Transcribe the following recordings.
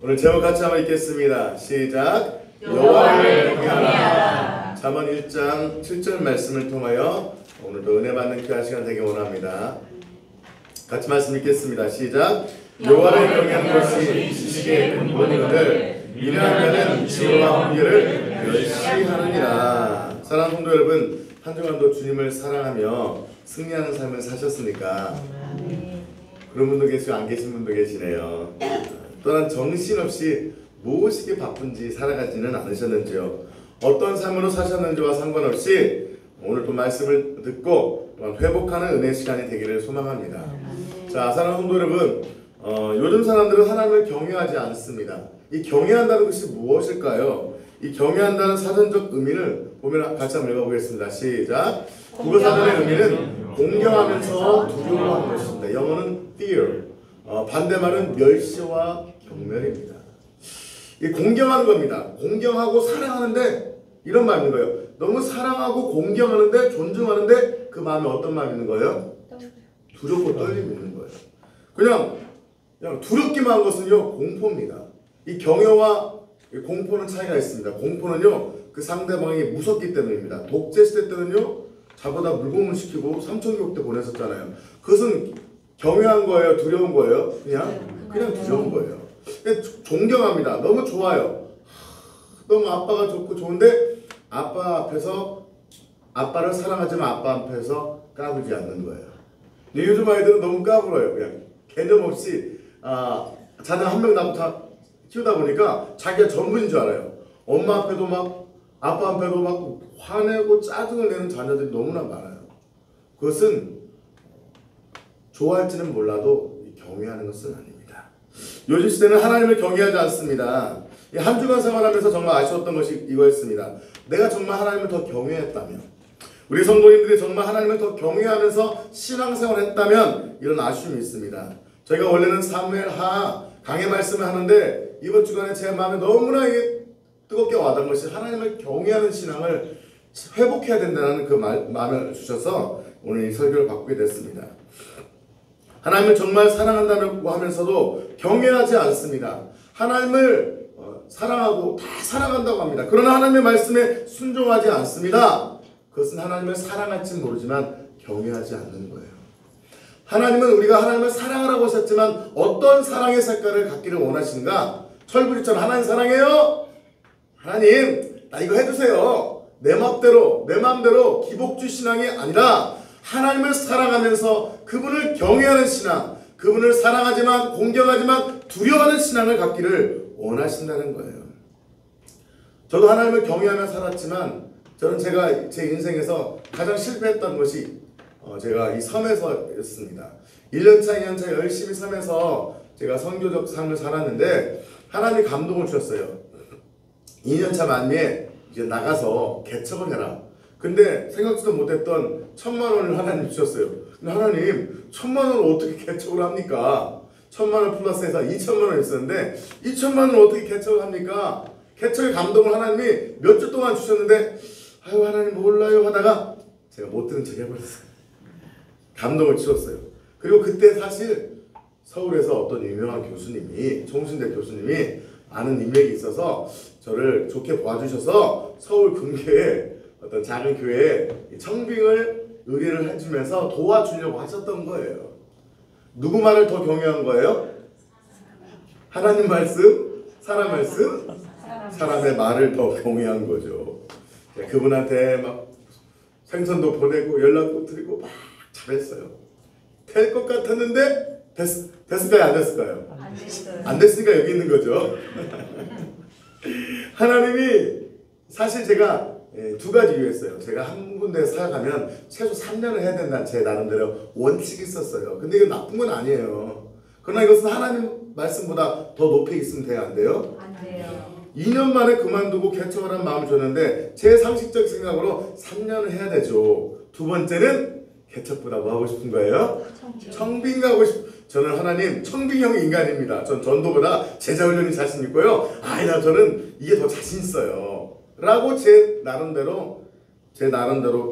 오늘 제목 같이 한번 읽겠습니다. 시작. 여호와를 경외하라. 잠언 1장 7절 말씀을 통하여 오늘도 은혜 받는 귀한 시간 되길 원합니다. 같이 말씀 읽겠습니다. 시작. 여호와를 경외하는 것이 지식의 근본이거늘 미련한 자는 지혜와 훈계를 멸시하느니라. 사랑하는 성도 여러분, 한 주간도 주님을 사랑하며 승리하는 삶을 사셨습니까? 그런 분도 계시고 안 계신 분도 계시네요. 또한 정신없이 무엇이 바쁜지 살아가지는 않으셨는지요. 어떤 삶으로 사셨는지와 상관없이 오늘 또 말씀을 듣고 또한 회복하는 은혜 시간이 되기를 소망합니다. 자, 사랑하는 성도 여러분, 요즘 사람들은 하나님을 경외하지 않습니다. 이 경외한다는 것이 무엇일까요? 이 경외한다는 사전적 의미를 보면 같이 한번 읽어보겠습니다. 시작. 국어 사전의 의미는 공경하면서 두려워하는 것입니다. 영어는 fear, 반대말은 멸시와 경멸입니다. 이 공경하는 겁니다. 공경하고 사랑하는데 이런 마음이 있는 거예요. 너무 사랑하고 공경하는데 존중하는데 그 마음에 어떤 마음이 있는 거예요? 두렵고 떨림이 있는 거예요. 그냥 두렵기만 한 것은요, 공포입니다. 이 경외와 공포는 차이가 있습니다. 공포는요, 그 상대방이 무섭기 때문입니다. 독재 시대 때는요, 자보다 물고문 시키고 삼천교육대 보냈었잖아요. 그것은 경외한 거예요, 두려운 거예요? 그냥 두려운 거예요. 존경합니다. 너무 좋아요. 너무 아빠가 좋고 좋은데 아빠 앞에서 아빠를 사랑하지만 아빠 앞에서 까불지 않는 거예요. 근데 요즘 아이들은 너무 까불어요. 그냥 개념 없이 자녀 한 명 나부터 키우다 보니까 자기가 전부인 줄 알아요. 엄마 앞에도 막 아빠 앞에도 막 화내고 짜증을 내는 자녀들이 너무나 많아요. 그것은 좋아할지는 몰라도 경외하는 것은 아닙니다. 요즘 시대는 하나님을 경외하지 않습니다. 한 주간 생활하면서 정말 아쉬웠던 것이 이거였습니다. 내가 정말 하나님을 더 경외했다면, 우리 성도님들이 정말 하나님을 더 경외하면서 신앙생활을 했다면 이런 아쉬움이 있습니다. 저희가 원래는 사무엘하 강해 말씀을 하는데 이번 주간에 제 마음에 너무나 뜨겁게 와닿은 것이 하나님을 경외하는 신앙을 회복해야 된다는 그 마음을 주셔서 오늘 이 설교를 바꾸게 됐습니다. 하나님을 정말 사랑한다고 하면서도 경외하지 않습니다. 하나님을 사랑하고 다 사랑한다고 합니다. 그러나 하나님의 말씀에 순종하지 않습니다. 그것은 하나님을 사랑할지 모르지만 경외하지 않는 거예요. 하나님은 우리가 하나님을 사랑하라고 하셨지만 어떤 사랑의 색깔을 갖기를 원하시는가? 철부지처럼 하나님 사랑해요? 하나님 나 이거 해주세요. 내 마음대로 기복주 신앙이 아니라 하나님을 사랑하면서 그분을 경외하는 신앙, 그분을 사랑하지만 공경하지만 두려워하는 신앙을 갖기를 원하신다는 거예요. 저도 하나님을 경외하며 살았지만 저는 제가 제 인생에서 가장 실패했던 것이 제가 이 섬에서였습니다. 1년차, 2년차 열심히 섬에서 제가 선교적 삶을 살았는데 하나님이 감동을 주셨어요. 2년차 만미에 이제 나가서 개척을 해라. 근데 생각지도 못했던 1,000,000원을 하나님 주셨어요. 근데 하나님 1,000,000원을 어떻게 개척을 합니까? 1,000,000원 플러스해서 2,000,000원 있었는데 2,000,000원을 어떻게 개척을 합니까? 개척의 감동을 하나님이 몇 주 동안 주셨는데 아유 하나님 몰라요 하다가 제가 못 들은 척 해버렸어요. 감동을 치렀어요. 그리고 그때 사실 서울에서 어떤 유명한 교수님이, 총신대 교수님이 아는 인맥이 있어서 저를 좋게 봐주셔서 서울 근교에 어떤 작은 교회에 청빙을 의뢰를 해주면서 도와주려고 하셨던 거예요. 누구 말을 더 경외한 거예요? 하나님 말씀? 사람 말씀? 사람의 말을 더 경외한 거죠. 그분한테 막 생선도 보내고 연락도 드리고 막 잘했어요. 될 것 같았는데 됐을까요? 안 됐을까요? 안 됐으니까 여기 있는 거죠. 하나님이 사실 제가 두 가지 이유였어요. 제가 한 군데 사역하면 최소 3년을 해야 된다는 제 나름대로 원칙이 있었어요. 근데 이건 나쁜 건 아니에요. 그러나 이것은 하나님 말씀보다 더 높이 있으면 돼요? 안 돼요? 안 돼요. 2년 만에 그만두고 개척을 한 마음을 줬는데 제 상식적 생각으로 3년을 해야 되죠. 두 번째는 개척보다 뭐 하고 싶은 거예요? 청빙 가고 저는 하나님 청빙형 인간입니다. 전 전도보다 제자훈련이 자신 있고요. 아니다 저는 이게 더 자신 있어요. 라고 제 나름대로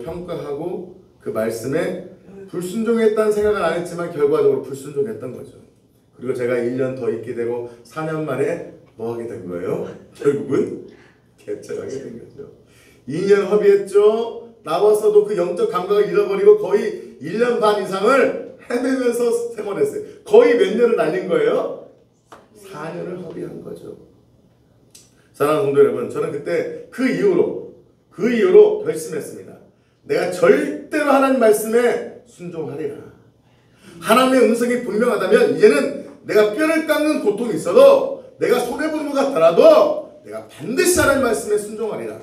평가하고 그 말씀에 불순종했다는 생각은 안 했지만 결과적으로 불순종했던 거죠. 그리고 제가 1년 더 있게 되고 4년 만에 뭐 하게 된 거예요? 결국은 개척하게 된 거죠. 2년 협의했죠. 나와서도 그 영적 감각을 잃어버리고 거의 1년 반 이상을 헤매면서 생활했어요. 거의 몇 년을 날린 거예요? 4년을 협의한 거죠. 사랑하는 성도 여러분, 저는 그때 그 이후로 결심했습니다. 내가 절대로 하나님 말씀에 순종하리라. 하나님의 음성이 분명하다면 이제는 내가 뼈를 깎는 고통이 있어도 내가 손해보는 것 같더라도 내가 반드시 하나님 말씀에 순종하리라.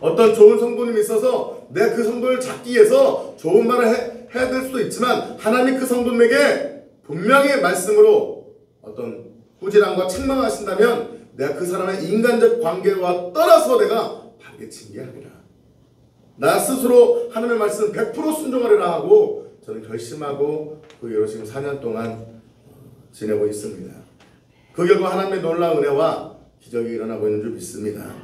어떤 좋은 성도님이 있어서 내가 그 성도를 잡기 위해서 좋은 말을 해야 될 수도 있지만 하나님이 그 성도님에게 분명히 말씀으로 어떤 꾸지람과 책망하신다면 내가 그 사람의 인간적 관계와 떠나서 내가 바르게 징계하리라. 나 스스로 하나님의 말씀 100% 순종하리라 하고 저는 결심하고 그 이후로 지금 4년 동안 지내고 있습니다. 그 결과 하나님의 놀라운 은혜와 기적이 일어나고 있는 줄 믿습니다.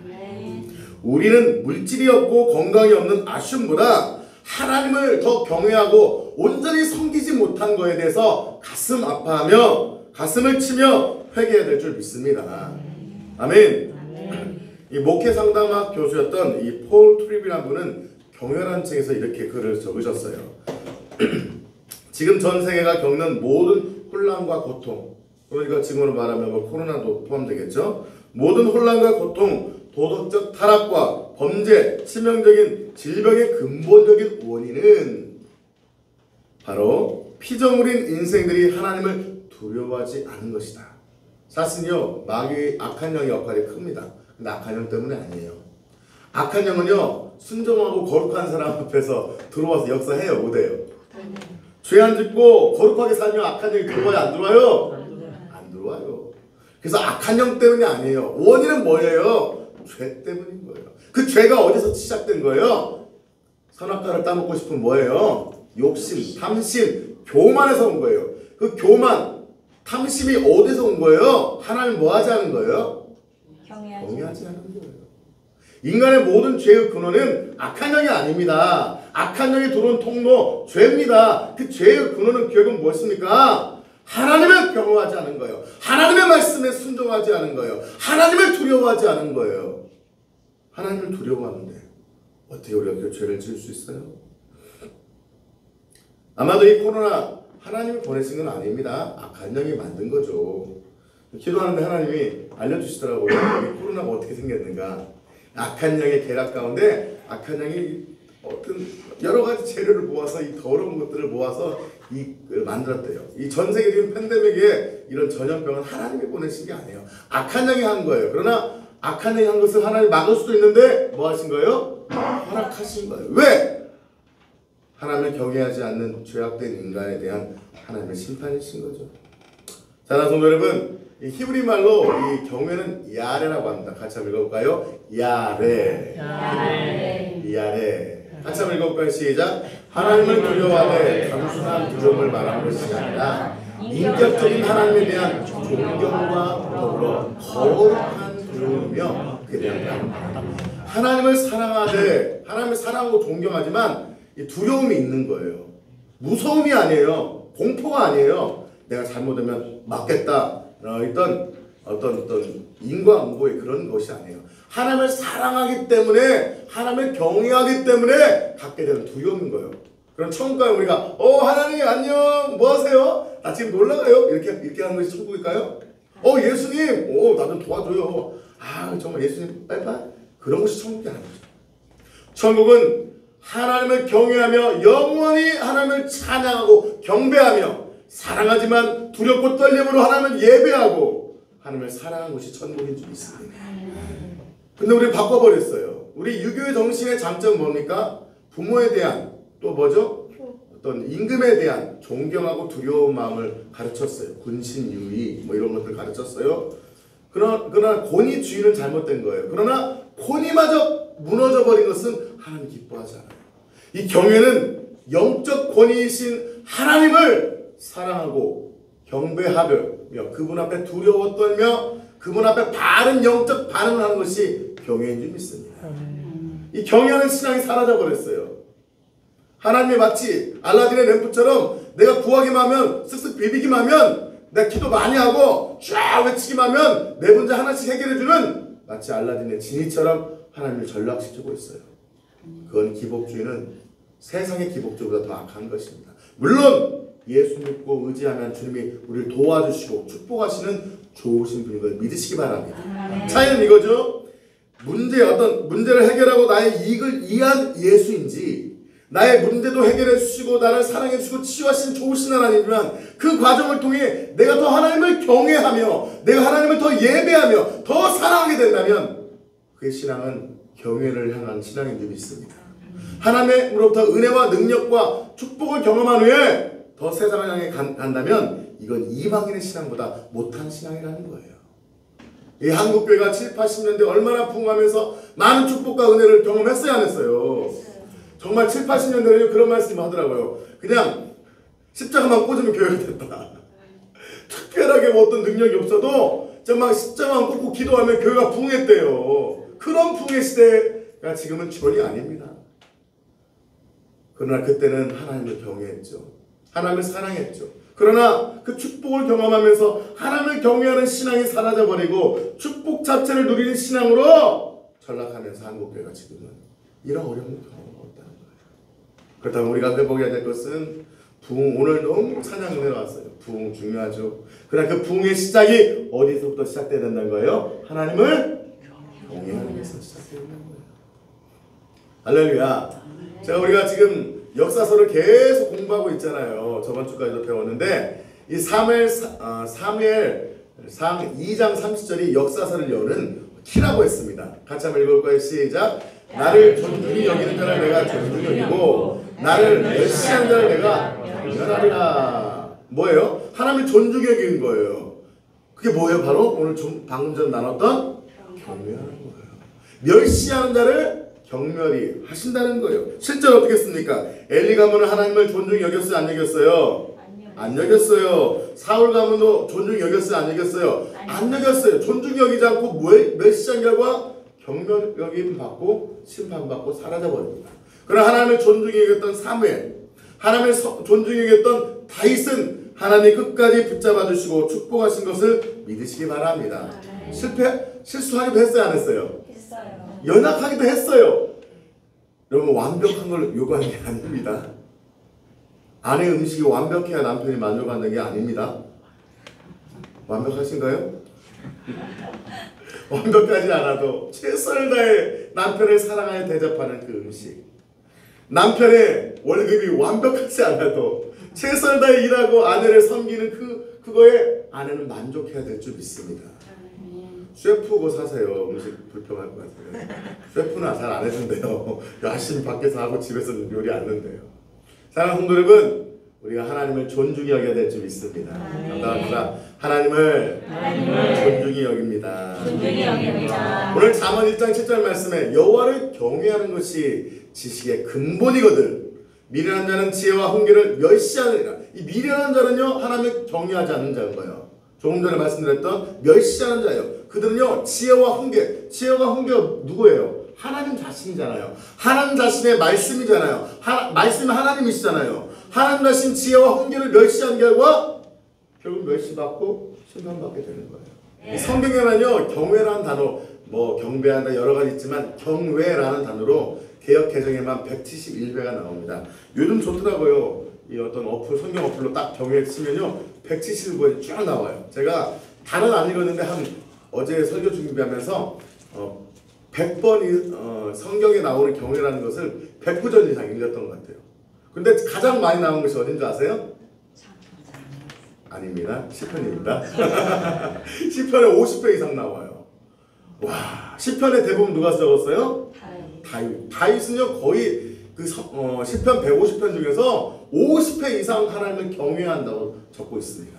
우리는 물질이 없고 건강이 없는 아쉬움보다 하나님을 더 경외하고 온전히 섬기지 못한 것에 대해서 가슴 아파하며 가슴을 치며 회개해야 될 줄 믿습니다. 아멘. 이 목회 상담학 교수였던 이 폴 트립이라는 분은 경외라는 책에서 이렇게 글을 적으셨어요. 지금 전 세계가 겪는 모든 혼란과 고통, 그러니까 지금으로 말하면 뭐 코로나도 포함되겠죠. 모든 혼란과 고통, 도덕적 타락과 범죄, 치명적인 질병의 근본적인 원인은 바로 피조물인 인생들이 하나님을 두려워하지 않은 것이다. 사실은요, 마귀의 악한 영의 역할이 큽니다. 근데 악한 영 때문에 아니에요. 악한 영은요, 순종하고 거룩한 사람 앞에서 들어와서 역사해요, 못해요? 죄 안 짓고 거룩하게 살면 악한 영이 들어와요, 안 들어와요? 안 들어와요. 그래서 악한 영 때문이 아니에요. 원인은 뭐예요? 죄 때문인 거예요. 그 죄가 어디서 시작된 거예요? 선악과를 따먹고 싶은 뭐예요? 욕심, 탐심, 교만에서 온 거예요. 그 교만, 탐심이 어디서 온 거예요? 하나님 뭐 하지 않은 거예요? 경외하지 않은 거예요. 인간의 모든 죄의 근원은 악한 영이 아닙니다. 악한 영이 들어온 통로, 죄입니다. 그 죄의 근원은 결국 무엇입니까? 하나님을 경외하지 않은 거예요. 하나님의 말씀에 순종하지 않은 거예요. 하나님을 두려워하지 않은 거예요. 하나님을 두려워하는데 어떻게 우리가 그 죄를 지을 수 있어요? 아마도 이 코로나 하나님이 보내신 건 아닙니다. 악한 영이 만든 거죠. 기도하는데 하나님이 알려주시더라고요. 이 코로나가 어떻게 생겼는가. 악한 영의 계략 가운데 악한 영이 어떤 여러 가지 재료를 모아서 이 더러운 것들을 모아서 만들었대요. 이 전 세계적인 팬데믹에 이런 전염병은 하나님이 보내신 게 아니에요. 악한 영이 한 거예요. 그러나 악한 영이 한 것을 하나님이 막을 수도 있는데 뭐 하신 거예요? 허락하신 거예요. 왜? 하나님을 경외하지 않는 죄악된 인간에 대한 하나님의 심판이신 거죠. 사랑하는 성도 여러분, 이 히브리 말로 이 경외는 야레라고 합니다. 같이 한번 읽어볼까요? 야레. 같이 한번 읽어볼까요? 시작. 하나님을 두려워하되 단순한 두려움을 말하는 것이 아니라 인격적인 하나님에 대한 존경과 더불어 거룩한 두려움이며 그에 대한 바람입니다. 하나님을 사랑하되 하나님을 사랑하고 존경하지만 이 두려움이 있는 거예요. 무서움이 아니에요. 공포가 아니에요. 내가 잘못하면 맞겠다. 어떤 인과응보의 그런 것이 아니에요. 하나님을 사랑하기 때문에 하나님을 경외하기 때문에 갖게 되는 두려움인 거예요. 그럼 천국 가요 우리가 하나님 안녕 뭐 하세요? 나 지금 놀러 가요? 이렇게 하는 것이 천국일까요? 예수님 나 좀 도와줘요. 정말 예수님 빨리빨리 그런 것이 천국이 아니죠. 천국은 하나님을 경외하며 영원히 하나님을 찬양하고 경배하며 사랑하지만 두렵고 떨림으로 하나님을 예배하고 하나님을 사랑하는 것이 천국인 줄 믿습니다. 근데 우리 바꿔버렸어요. 우리 유교의 정신의 장점은 뭡니까? 부모에 대한 또 뭐죠? 어떤 임금에 대한 존경하고 두려운 마음을 가르쳤어요. 군신유의 뭐 이런 것들 가르쳤어요. 그러나 권위주의는 잘못된 거예요. 그러나 권위마저 무너져버린 것은 하나님 기뻐하지 않아요. 이 경외는 영적 권위이신 하나님을 사랑하고 경배하며 그분 앞에 두려워 떨며 그분 앞에 바른 영적 반응을 하는 것이 경외인 줄 믿습니다. 이 경외하는 신앙이 사라져버렸어요. 하나님이 마치 알라딘의 램프처럼 내가 구하기만 하면 쓱쓱 비비기만 하면 내가 기도 많이 하고 쫙 외치기만 하면 내 문제 하나씩 해결해주는 마치 알라딘의 지니처럼 하나님을 전락시키고 있어요. 그건 기복주의는 세상의 기복주의보다 더 악한 것입니다. 물론 예수 믿고 의지하면 주님이 우리를 도와주시고 축복하시는 좋으신 분인 걸 믿으시기 바랍니다. 차이는 이거죠. 어떤 문제를 해결하고 나의 이익을 이해한 예수인지, 나의 문제도 해결해 주시고 나를 사랑해 주시고 치유하신 좋으신 하나님이지만 그 과정을 통해 내가 더 하나님을 경외하며 내가 하나님을 더 예배하며 더 사랑하게 된다면 그의 신앙은 경외를 향한 신앙인 줄 믿습니다. 하나님으로부터 은혜와 능력과 축복을 경험한 후에 더 세상을 향해 간다면 이건 이방인의 신앙보다 못한 신앙이라는 거예요. 이 한국교회가 7, 80년대 얼마나 부흥하면서 많은 축복과 은혜를 경험했어야 안 했어요. 정말 7, 80년대에는 그런 말씀을 하더라고요. 그냥 십자가만 꽂으면 교회가 됐다. 특별하게 뭐 어떤 능력이 없어도 정말 십자가만 꽂고 기도하면 교회가 부흥했대요. 그런 부흥의 시대가 지금은 전이 아닙니다. 그러나 그때는 하나님을 경외했죠. 하나님을 사랑했죠. 그러나 그 축복을 경험하면서 하나님을 경외하는 신앙이 사라져버리고 축복 자체를 누리는 신앙으로 전락하면서 한국교회가 지금은 이런 어려움을 경험하고 있다는 거예요. 그렇다면 우리가 회복해야 될 것은 부흥, 오늘 너무 찬양 은혜가 왔어요. 부흥 중요하죠. 그러나 그 부흥의 시작이 어디서부터 시작돼야 된다는 거예요? 하나님을 경외하는 데서 시작돼야 된다는 거예요. 할렐루야. 제가 우리가 지금 역사서를 계속 공부하고 있잖아요. 저번 주까지도 배웠는데 이 사무엘 2장 30절이 역사서를 여는 키라고 했습니다. 같이 한번 읽어볼까요? 시작. 나를 존중히 여기는 자를 내가 존중히 여기고 나를 멸시하는 자를 내가 멸하리라. 뭐예요? 하나님을 존중히 여기는 거예요. 그게 뭐예요? 바로 오늘 방금 전 나눴던 경외하는 거예요. 멸시하는 자를 경멸히 하신다는 거예요. 실제로 어떻게 했습니까? 엘리 가문은 하나님을 존중히 여겼어요? 안 여겼어요? 안 여겼어요. 사울 가문도 존중히 여겼어요? 안 여겼어요? 안 여겼어요. 존중히 여기지 않고 멸시한 결과 경멸 여김 받고 심판받고 사라져버립니다. 그러나 하나님을 존중히 여겼던 사무엘, 하나님을 존중히 여겼던 다윗은 하나님이 끝까지 붙잡아 주시고 축복하신 것을 믿으시기 바랍니다. 실수하기도 했어요? 안 했어요? 연약하기도 했어요. 여러분 완벽한 걸 요구하는 게 아닙니다. 아내 음식이 완벽해야 남편이 만족하는 게 아닙니다. 완벽하신가요? 완벽하지 않아도 최선을 다해 남편을 사랑하여 대접하는 그 음식, 남편의 월급이 완벽하지 않아도 최선을 다해 일하고 아내를 섬기는 그거에 아내는 만족해야 될 줄 믿습니다. 셰프고 사세요. 음식 불평할 것 같아요. 셰프는 잘 안 해준대요. 열심히 밖에서 하고 집에서는 요리 안 한대요. 사랑하는 성도 여러분, 우리가 하나님을 존중히 여겨야 될 줄 믿습니다. 감사합니다. 하나님을 존중히 여깁니다. 오늘 잠언 1장 7절 말씀에 여호와를 경외하는 것이 지식의 근본이거든. 미련한 자는 지혜와 훈계를 멸시하느니라. 이 미련한 자는요, 하나님을 경외하지 않는 자인 거예요. 조금 전에 말씀드렸던 멸시하는 자예요. 그들은요, 지혜와 훈계. 지혜와 훈계가 누구예요? 하나님 자신이잖아요. 하나님 자신의 말씀이잖아요. 말씀이 하나님이시잖아요. 하나님 자신 지혜와 훈계를 멸시한 결과 결국 멸시받고 심판받게 되는 거예요. 이 성경에는요, 경외라는 단어, 뭐 경배한다 여러 가지 있지만 경외라는 단어로 개역 개정에만 171배가 나옵니다. 요즘 좋더라고요. 이 어떤 어플, 성경 어플로 딱 경외 치면요 170번이 쫙 나와요. 제가 단어는 안 읽었는데 어제 설교 준비하면서 100번이 성경에 나오는 경외라는 것을 109절 이상 읽었던 것 같아요. 근데 가장 많이 나온 것이 어딘지 아세요? 아닙니다. 시편입니다. 시편에 50배 이상 나와요. 와, 시편의 대부분 누가 적었어요? 다윗은요 거의 그 시편 150편 중에서 50회 이상 하나님을 경외한다고 적고 있습니다.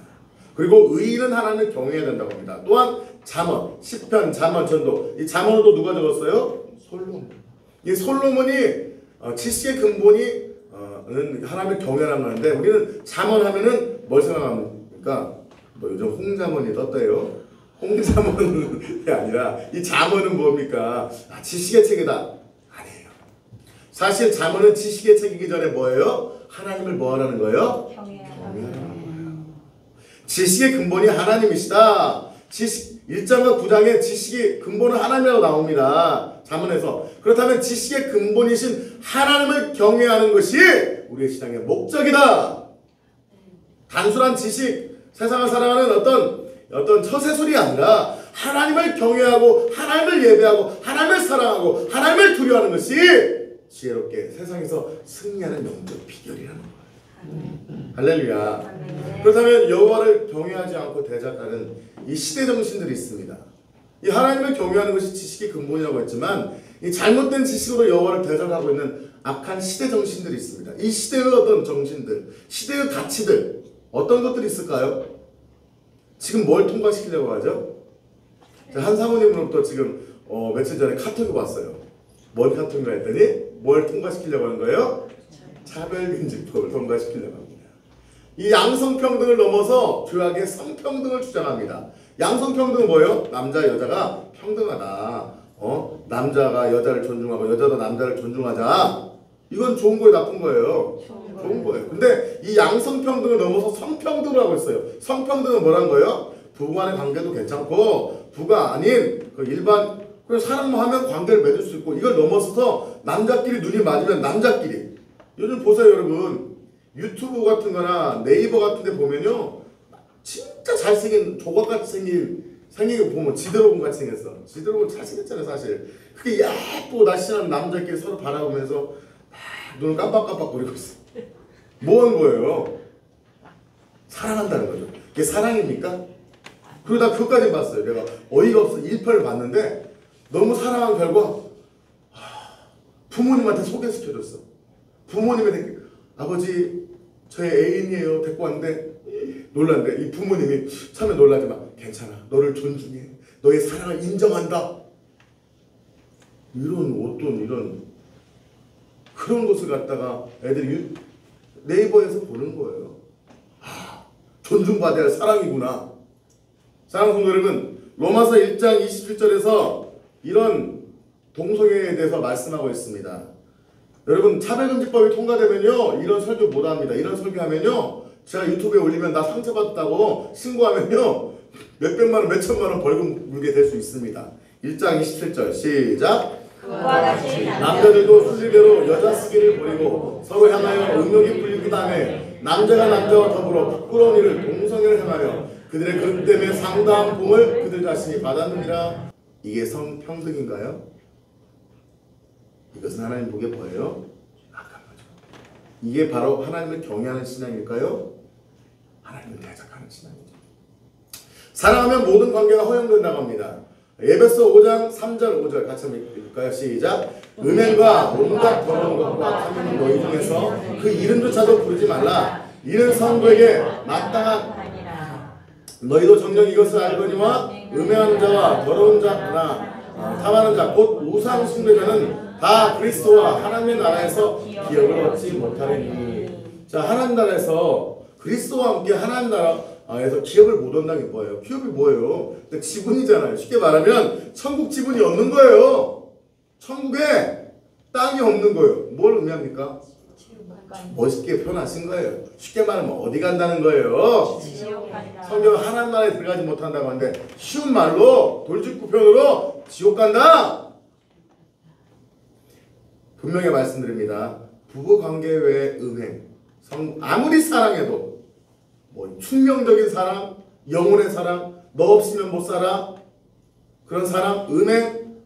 그리고 의인은 하나님을 경외해야 된다고 합니다. 또한 잠언, 시편, 잠언, 전도. 이 잠언도 누가 적었어요? 솔로몬. 이 솔로몬이 지식의 근본이 하나님을 경외하는 건데 우리는 잠언 하면은 뭘 생각합니까? 뭐 요즘 홍잠언이 떴대요. 홍잠언이 아니라 이 잠언은 뭡니까? 지식의 책이다. 아니에요. 사실 잠언은 지식의 책이기 전에 뭐예요? 하나님을 뭐 하라는 거예요? 경외하라는 거예요. 지식의 근본이 하나님이시다. 지식 1장과 9장에 지식의 근본은 하나님이라고 나옵니다. 자문에서. 그렇다면 지식의 근본이신 하나님을 경외하는 것이 우리의 신앙의 목적이다. 단순한 지식, 세상을 살아가는 어떤 처세술이 아니라 하나님을 경외하고 하나님을 예배하고 하나님을 사랑하고 하나님을 두려워하는 것이 지혜롭게 세상에서 승리하는 영적 비결이라는 거예요. 할렐루야. 그렇다면 여호와를 경외하지 않고 대적하는 이 시대 정신들이 있습니다. 이 하나님을 경외하는 것이 지식의 근본이라고 했지만 이 잘못된 지식으로 여호와를 대적하고 있는 악한 시대 정신들이 있습니다. 이 시대의 어떤 정신들, 시대의 가치들 어떤 것들이 있을까요? 지금 뭘 통과시키려고 하죠? 한 사모님으로부터 지금 며칠 전에 카톡이 왔어요. 뭔 카톡인가 했더니 뭘 통과시키려고 하는 거예요? 차별금지법을 통과시키려고 합니다. 이 양성평등을 넘어서 죄악의 성평등을 주장합니다. 양성평등은 뭐예요? 남자 여자가 평등하다. 남자가 여자를 존중하고 여자도 남자를 존중하자. 이건 좋은 거예요, 나쁜 거예요? 좋은 거예요. 근데 이 양성평등을 넘어서 성평등을 하고 있어요. 성평등은 뭐란 거예요? 부부간의 관계도 괜찮고 부가 아닌 그 일반 사랑만 하면 관계를 맺을 수 있고 이걸 넘어서서 남자끼리 눈이 맞으면 남자끼리. 요즘 보세요 여러분. 유튜브 같은 거나 네이버 같은 데 보면요. 진짜 잘생긴 조각같이 생긴 거 보면 지드래곤 같이 생겼어. 지드래곤 잘생겼잖아요 사실. 그게 예쁘고 날씬한 남자끼리 서로 바라보면서 눈을 깜빡깜빡거리고 있어. 뭐 하는 거예요? 사랑한다는 거죠. 이게 사랑입니까? 그리고 나 그것까지 봤어요. 내가 어이가 없어 1편을 봤는데 너무 사랑한 결과 부모님한테 소개시켜줬어. 부모님한테 아버지 저의 애인이에요 데리고 왔는데 놀랐는데 이 부모님이 처음에 놀라지만 괜찮아 너를 존중해 너의 사랑을 인정한다 이런 그런 것을 갖다가 애들이 네이버에서 보는 거예요. 존중받아야 할 사랑이구나. 사랑하는 성도 여러분, 로마서 1장 27절에서 이런 동성애에 대해서 말씀하고 있습니다. 여러분 차별금지법이 통과되면요 이런 설교 못합니다. 이런 설교하면요 제가 유튜브에 올리면 나 상처받았다고 신고하면요 몇백만원 몇천만원 벌금 물게 될 수 있습니다. 1장 27절 시작. 남자들도 순리대로 여자 쓰기를 버리고 서로 향하여 음욕이 풀리기 다음에 남자가 남자와 더불어 부끄러운 일을 동성애를 행하며 그들의 그릇 때문에 상당한 공을 그들 자신이 받았느니라. 이게 성평등인가요? 이것은 하나님 보기에 뭐예요? 악한 거죠. 이게 바로 하나님을 경외하는 신앙일까요? 하나님을 대적하는 신앙이죠. 사랑하면 모든 관계가 허용된다고 합니다. 에베소 5장 3절 5절 같이 한번 읽을까요? 시작. 음행과 온갖 더러운 것과 탐욕은 너희 중에서 그 이름조차도 부르지 말라. 이는 성도에게 마땅한 너희도 정녕 이것을 알거니와 음행하는 자와 더러운 자나 탐하는 자 곧 우상 숭배자는 다 그리스도와 하나님의 나라에서 기업을 얻지 못하리니. 자, 하나님 나라에서 그리스도와 함께 하나님 나라에서 기업을 못 얻는다는 게 뭐예요? 기업이 뭐예요? 지분이잖아요. 쉽게 말하면 천국 지분이 없는 거예요. 천국에 땅이 없는 거예요. 뭘 의미합니까? 멋있게 표현하신 거예요. 쉽게 말하면 어디 간다는 거예요? 성경은 하나님 나라에 들어가지 못한다고 하는데 쉬운 말로 돌직구 표현으로 지옥 간다. 분명히 말씀드립니다. 부부관계 외의 음행, 아무리 사랑해도 뭐 충명적인 사랑, 영혼의 사랑, 너 없으면 못 살아 그런 사랑, 음행,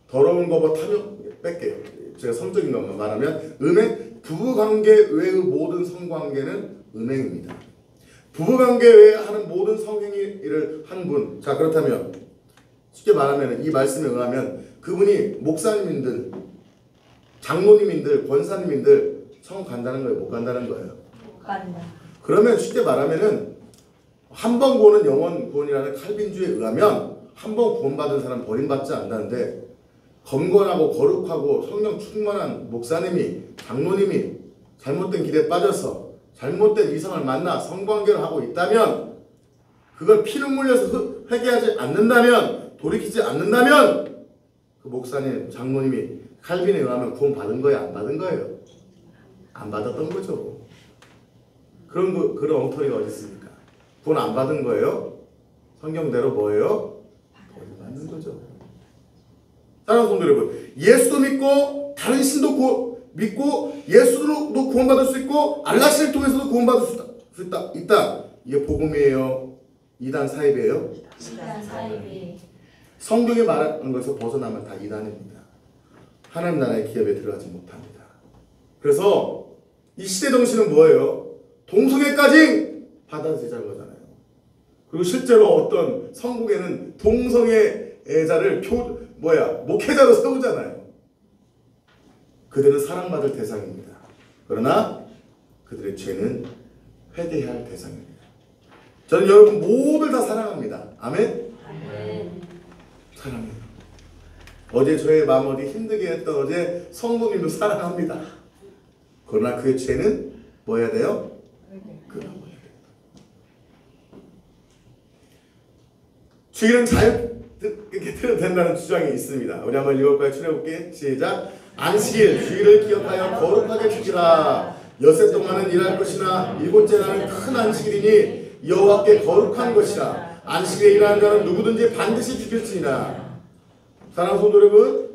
더러운 거뭐 탐욕 뺄게요. 제가 성적인 것만 말하면 음행, 부부관계 외의 모든 성관계는 음행입니다. 부부관계 외에 하는 모든 성행위를 한 분, 자 그렇다면 쉽게 말하면 이 말씀에 의하면 그분이 목사님인들, 장로님인들, 권사님인들 성 간다는 거예요? 못 간다는 거예요? 못 간다. 그러면 쉽게 말하면은 한 번 구원은 영원 구원이라는 칼빈주의에 의하면 한 번 구원받은 사람 버림받지 않는다는데 검건하고 거룩하고 성령 충만한 목사님이 장로님이 잘못된 길에 빠져서 잘못된 이성을 만나 성관계를 하고 있다면 그걸 피눈물 흘려서 회개하지 않는다면 돌이키지 않는다면 그 목사님 장로님이 칼빈에 의하면 구원 받은 거예요? 안 받은 거예요? 안 받았던 거죠. 그런 엉터리가 어디 있습니까? 구원 안 받은 거예요? 성경대로 뭐예요? 받는 거죠. 사랑하는 성도 여러분, 예수도 믿고 다른 신도 믿고 예수도 구원받을 수 있고 알라시를 통해서도 구원받을 수 있다. 이게 복음이에요? 이단 사입이에요? 이단 사입이. 성경에 말하는 것에서 벗어나면 다 이단입니다. 하나님 나라의 기업에 들어가지 못합니다. 그래서 이 시대 정신은 뭐예요? 동성애까지 받아들이자는 거잖아요. 그리고 실제로 어떤 성국에는 동성애자를 목회자로 세우잖아요. 그들은 사랑받을 대상입니다. 그러나 그들의 죄는 회개해야 할 대상입니다. 저는 여러분 모두를 다 사랑합니다. 아멘? 아멘. 사랑해요. 어제 저의 마음 어디 힘들게 했던 어제 성도님도 사랑합니다. 그러나 그의 죄는 뭐 해야 돼요? 끊어버려야 돼요. 주일은 자유롭게 틀어도 된다는 주장이 있습니다. 우리 한번 읽어볼까요? 출애굽기 시작. 안식일 주일을 기억하여 거룩하게 지키라. 엿새 동안은 일할 것이나 일곱째 날은 큰 안식일이니 여호와께 거룩한 것이라. 안식일에 일하는 자는 누구든지 반드시 죽일지니라. 사랑하는 성도 여러분,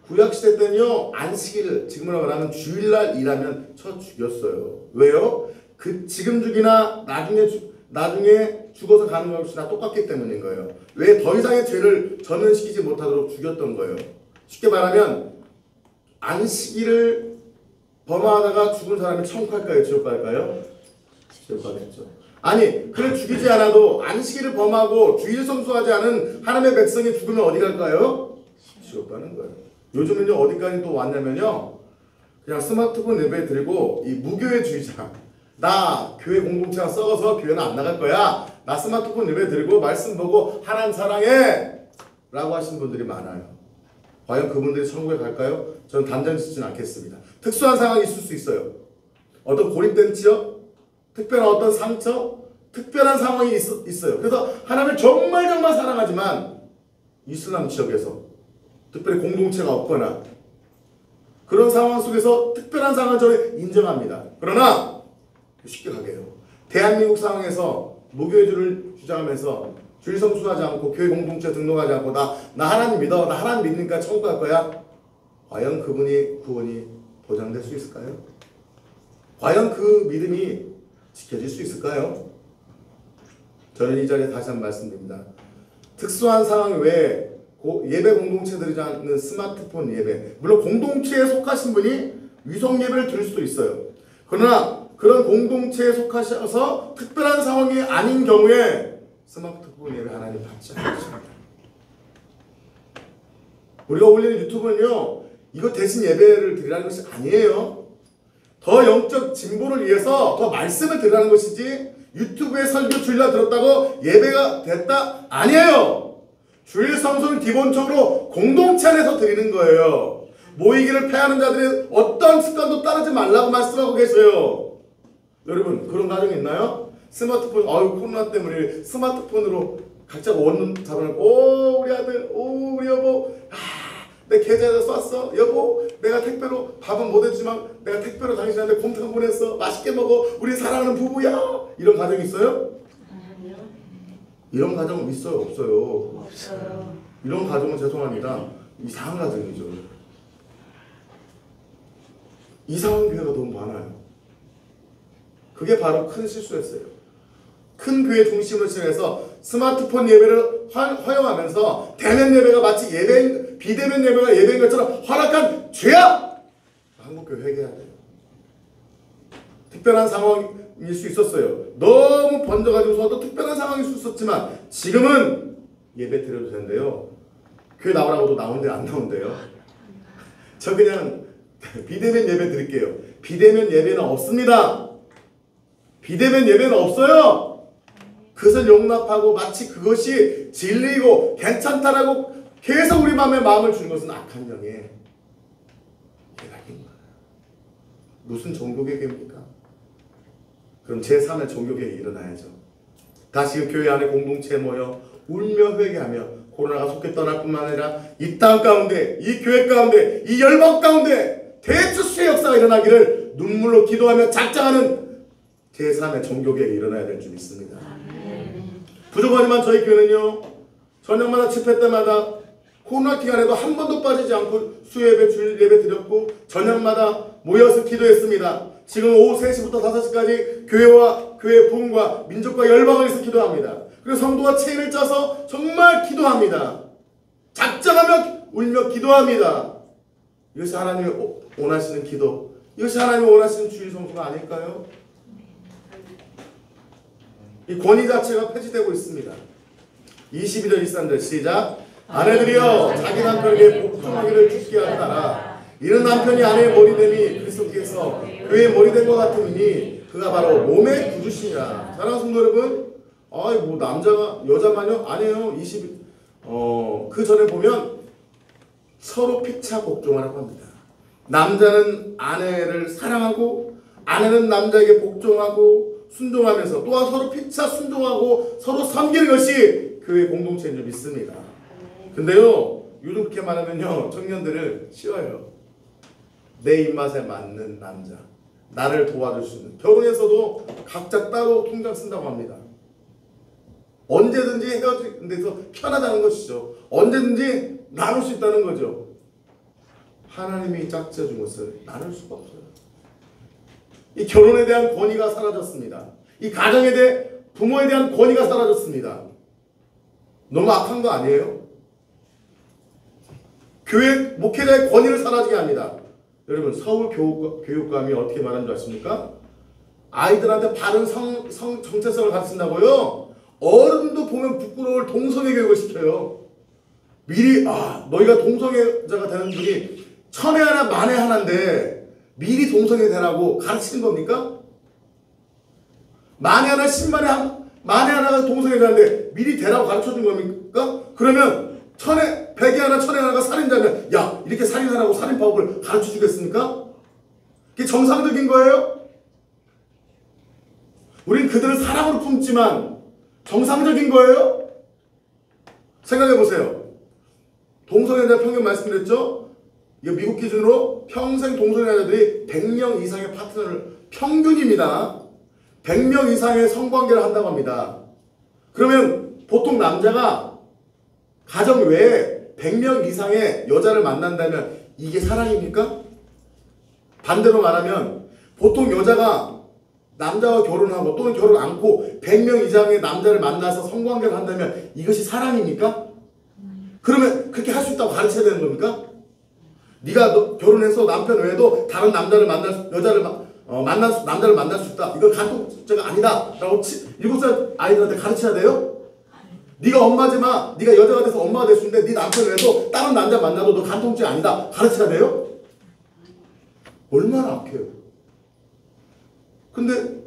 구약시대 때는요 안식일, 지금으로 말하면 주일날 일하면 쳐 죽였어요. 왜요? 지금 죽이나 나중에 죽어서 가는 것이 다 똑같기 때문인 거예요. 왜? 더 이상의 죄를 전면시키지 못하도록 죽였던 거예요. 쉽게 말하면 안식일을 범하다가 죽은 사람이 천국 갈까요? 지옥 갈까요? 지옥 가겠죠. 아니, 그를 죽이지 않아도 안식일을 범하고 주일 성수하지 않은 하나님의 백성이 죽으면 어디 갈까요? 지옥 가는 거예요. 요즘은요 어디까지 또 왔냐면요, 그냥 스마트폰 예배 드리고 이 무교회주의자, 나 교회 공동체가 썩어서 교회는 안 나갈 거야, 나 스마트폰 예배 드리고 말씀 보고 하나님 사랑해 라고 하시는 분들이 많아요. 과연 그분들이 천국에 갈까요? 저는 단정 짓지는 않겠습니다. 특수한 상황이 있을 수 있어요. 어떤 고립된 지역, 특별한 어떤 상처, 특별한 상황이 있어요. 그래서 하나님을 정말 사랑하지만 이슬람 지역에서 특별히 공동체가 없거나 그런 상황 속에서 특별한 상황을 저는 인정합니다. 그러나 쉽게 가게요. 대한민국 상황에서 무교회주를 주장하면서 주일 성수하지 않고 교회 공동체 등록하지 않고 나 하나님 믿어, 나 하나님 믿으니까 천국 갈 거야. 과연 그분이 구원이 보장될 수 있을까요? 과연 그 믿음이 지켜질 수 있을까요? 저는 이 자리에 다시 한번 말씀드립니다. 특수한 상황 외에 예배 공동체 드리지 않는 스마트폰 예배, 물론 공동체에 속하신 분이 위성 예배를 드릴 수도 있어요. 그러나 그런 공동체에 속하셔서 특별한 상황이 아닌 경우에 스마트폰 예배 하나님 받지 않으십니다. 우리가 올리는 유튜브는요 이거 대신 예배를 드리라는 것이 아니에요. 더 영적 진보를 위해서 더 말씀을 드리라는 것이지 유튜브에 설교 주일날 들었다고 예배가 됐다? 아니에요. 주일 성수는 기본적으로 공동체 안에서 드리는 거예요. 모이기를 패하는 자들의 어떤 습관도 따르지 말라고 말씀하고 계세요. 여러분 그런 가정이 있나요? 스마트폰, 코로나 때문에 스마트폰으로 각자 원룸 잡아놓고 오 우리 아들, 오 우리 여보, 내 계좌에다 쐈어. 여보 내가 택배로 밥은 못 해주지만 내가 택배로 당신한테 곰탕 보냈어. 맛있게 먹어. 우리 사랑하는 부부야. 이런 가정이 있어요? 아니요. 이런 가정은 있어요? 없어요? 없어요. 이런 가정은 죄송합니다. 이상한 가정이죠. 이상한 교회가 너무 많아요. 그게 바로 큰 실수였어요. 큰 교회 중심으로 시작해서 스마트폰 예배를 허용하면서 대면 예배가 마치 비대면 예배가 예배인 것처럼 허락한 죄야! 한국교회 회개해야 돼요. 특별한 상황일 수 있었어요. 너무 번져가지고서도 특별한 상황일 수 있었지만 지금은 예배 드려도 되는데요. 교회 나오라고도 나오는데 안 나온대요. 저 그냥 비대면 예배 드릴게요. 비대면 예배는 없습니다. 비대면 예배는 없어요. 그것을 용납하고 마치 그것이 진리고 괜찮다라고 계속 우리 마음을 주는 것은 악한 영의 계략인 거예요. 무슨 종교개혁입니까? 그럼 제3의 종교개혁이 일어나야죠. 다시 그 교회 안에 공동체에 모여 울며 회개하며 코로나가 속히 떠날 뿐만 아니라 이 땅 가운데, 이 교회 가운데, 이 열방 가운데 대추수의 역사가 일어나기를 눈물로 기도하며 작정하는 제3의 종교개혁이 일어나야 될 줄 믿습니다. 아멘. 부족하지만 저희 교회는요, 저녁마다 집회 때마다 코로나 기간에도 한 번도 빠지지 않고 수예배, 주일 예배 드렸고 저녁마다 모여서 기도했습니다. 지금 오후 3시부터 5시까지 교회와 교회 부흥과 민족과 열방을 위해서 기도합니다. 그리고 성도가 체인을 짜서 정말 기도합니다. 작정하며 울며 기도합니다. 이것이 하나님이 원하시는 기도, 이것이 하나님이 원하시는 주일 성수가 아닐까요? 이 권위 자체가 폐지되고 있습니다. 22절 23절 시작. 아내들이여 자기 남편에게 복종하기를 주께 하라. 이는 남편이 아내의 머리됨이 그리스도께서 그의 머리된 것 같음이니 그가 바로 몸의 구주시니라. 사랑하는 성도 여러분, 뭐 남자가 여자만요? 아니에요. 그 전에 보면 서로 피차 복종하라고 합니다. 남자는 아내를 사랑하고 아내는 남자에게 복종하고 순종하면서 또한 서로 피차 순종하고 서로 섬기는 것이 교회 공동체인 줄 믿습니다. 근데요, 요즘 그렇게 말하면요, 청년들을 싫어요. 내 입맛에 맞는 남자, 나를 도와줄 수 있는. 결혼해서도 각자 따로 통장 쓴다고 합니다. 언제든지 헤어지는 데서 편하다는 것이죠. 언제든지 나눌 수 있다는 거죠. 하나님이 짝지어준 것을 나눌 수가 없어요. 이 결혼에 대한 권위가 사라졌습니다. 이 가정에 대해 부모에 대한 권위가 사라졌습니다. 너무 악한 거 아니에요? 교회 목회자의 권위를 사라지게 합니다. 여러분, 서울 교육감이 어떻게 말하는 줄 아십니까? 아이들한테 바른 정체성을 가르친다고요? 어른도 보면 부끄러울 동성애 교육을 시켜요. 미리 너희가 동성애자가 되는 분이 천에 하나 만에 하나인데 미리 동성애 되라고 가르치는 겁니까? 만에 하나 10만에 만에 하나가 동성애자인데 미리 되라고 가르쳐준 겁니까? 그러면 백에 하나 천에 하나가 살인자면 야, 이렇게 살인하라고 살인법을 가르쳐 주겠습니까? 그게 정상적인 거예요? 우린 그들을 사랑으로 품지만 정상적인 거예요? 생각해 보세요. 동성애자 평균 말씀드렸죠? 이거 미국 기준으로 평생 동성애자들이 100명 이상의 파트너를 평균입니다. 100명 이상의 성관계를 한다고 합니다. 그러면 보통 남자가 가정 외에 100명 이상의 여자를 만난다면 이게 사랑입니까? 반대로 말하면 보통 여자가 남자와 결혼하고 또는 결혼 않고 100명 이상의 남자를 만나서 성관계를 한다면 이것이 사랑입니까? 그러면 그렇게 할 수 있다고 가르쳐야 되는 겁니까? 네가 결혼해서 남편 외에도 다른 남자를 남자를 만날 수 있다. 이건 간통죄가 아니다. 라고 7살 아이들한테 가르쳐야 돼요? 네가 엄마지만 네가 여자가 돼서 엄마가 될 수 있는데 네 남편 외에도 다른 남자 만나도 너 간통죄 아니다. 가르쳐야 돼요? 얼마나 악해요. 근데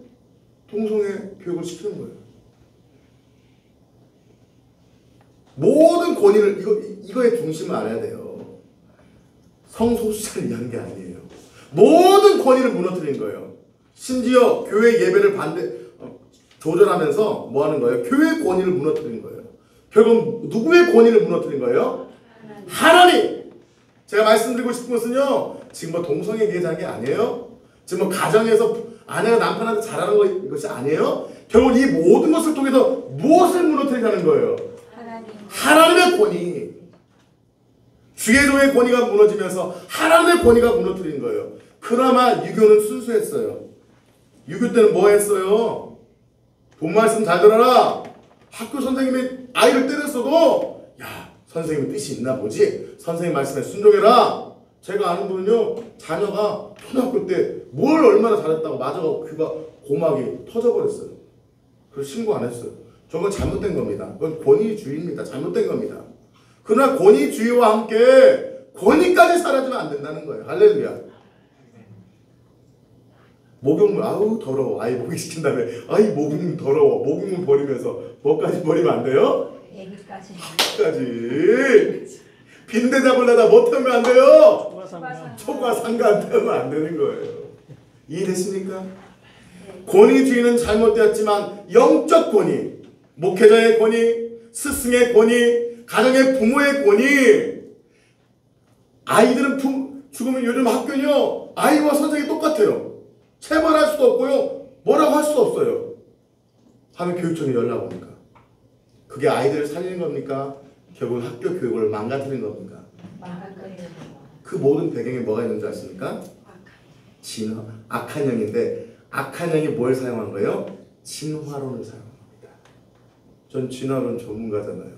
동성애 교육을 시키는 거예요. 모든 권위를 이거의 중심을 알아야 돼요. 성소수자를 위한 게 아니에요. 모든 권위를 무너뜨린 거예요. 심지어 교회 예배를 조절하면서 뭐 하는 거예요? 교회 권위를 무너뜨린 거예요. 결국 누구의 권위를 무너뜨린 거예요? 하나님! 제가 말씀드리고 싶은 것은요, 지금 뭐 동성애 얘기하는 게 아니에요. 지금 뭐 가정에서 아내가 남편한테 잘하는 것이 아니에요. 결국 이 모든 것을 통해서 무엇을 무너뜨리자는 거예요? 하나님의 권위. 주의 종의 권위가 무너지면서 하나님의 권위가 무너뜨린 거예요. 그나마 유교는 순수했어요. 유교 때는 뭐 했어요? 본 말씀 잘 들어라. 학교 선생님이 아이를 때렸어도 야, 선생님의 뜻이 있나 보지. 선생님 말씀에 순종해라. 제가 아는 분은요, 자녀가 초등학교 때 뭘 얼마나 잘했다고 맞아가고 귀가 고막이 터져버렸어요. 그래서 신고 안 했어요. 저건 잘못된 겁니다. 그건 권위주의입니다. 잘못된 겁니다. 그러나 권위주의와 함께 권위까지 사라지면 안 된다는 거예요. 할렐루야. 목욕물, 아우 더러워. 아이 목욕시킨 다음에 아이 목욕물 더러워. 목욕물 버리면서 뭐까지 버리면 안 돼요? 애기까지. 빈대 잡으려다 못 태우면 안 돼요? 초과 상관 태우면 안 되는 거예요. 이해되십니까? 권위주의는 잘못되었지만 영적 권위, 목회자의 권위, 스승의 권위, 가정의 부모의 권위. 아이들은 죽으면 요즘 학교는요, 아이와 선생님이 똑같아요. 체벌할 수도 없고요, 뭐라고 할 수도 없어요. 하면 교육청에 연락 오니까 그게 아이들을 살리는 겁니까? 결국 학교 교육을 망가뜨리는 겁니까? 그 모든 배경에 뭐가 있는 줄 아십니까? 진화, 악한 영인데 악한 영이 뭘 사용한 거예요? 진화론을 사용한 겁니다. 전 진화론 전문가잖아요.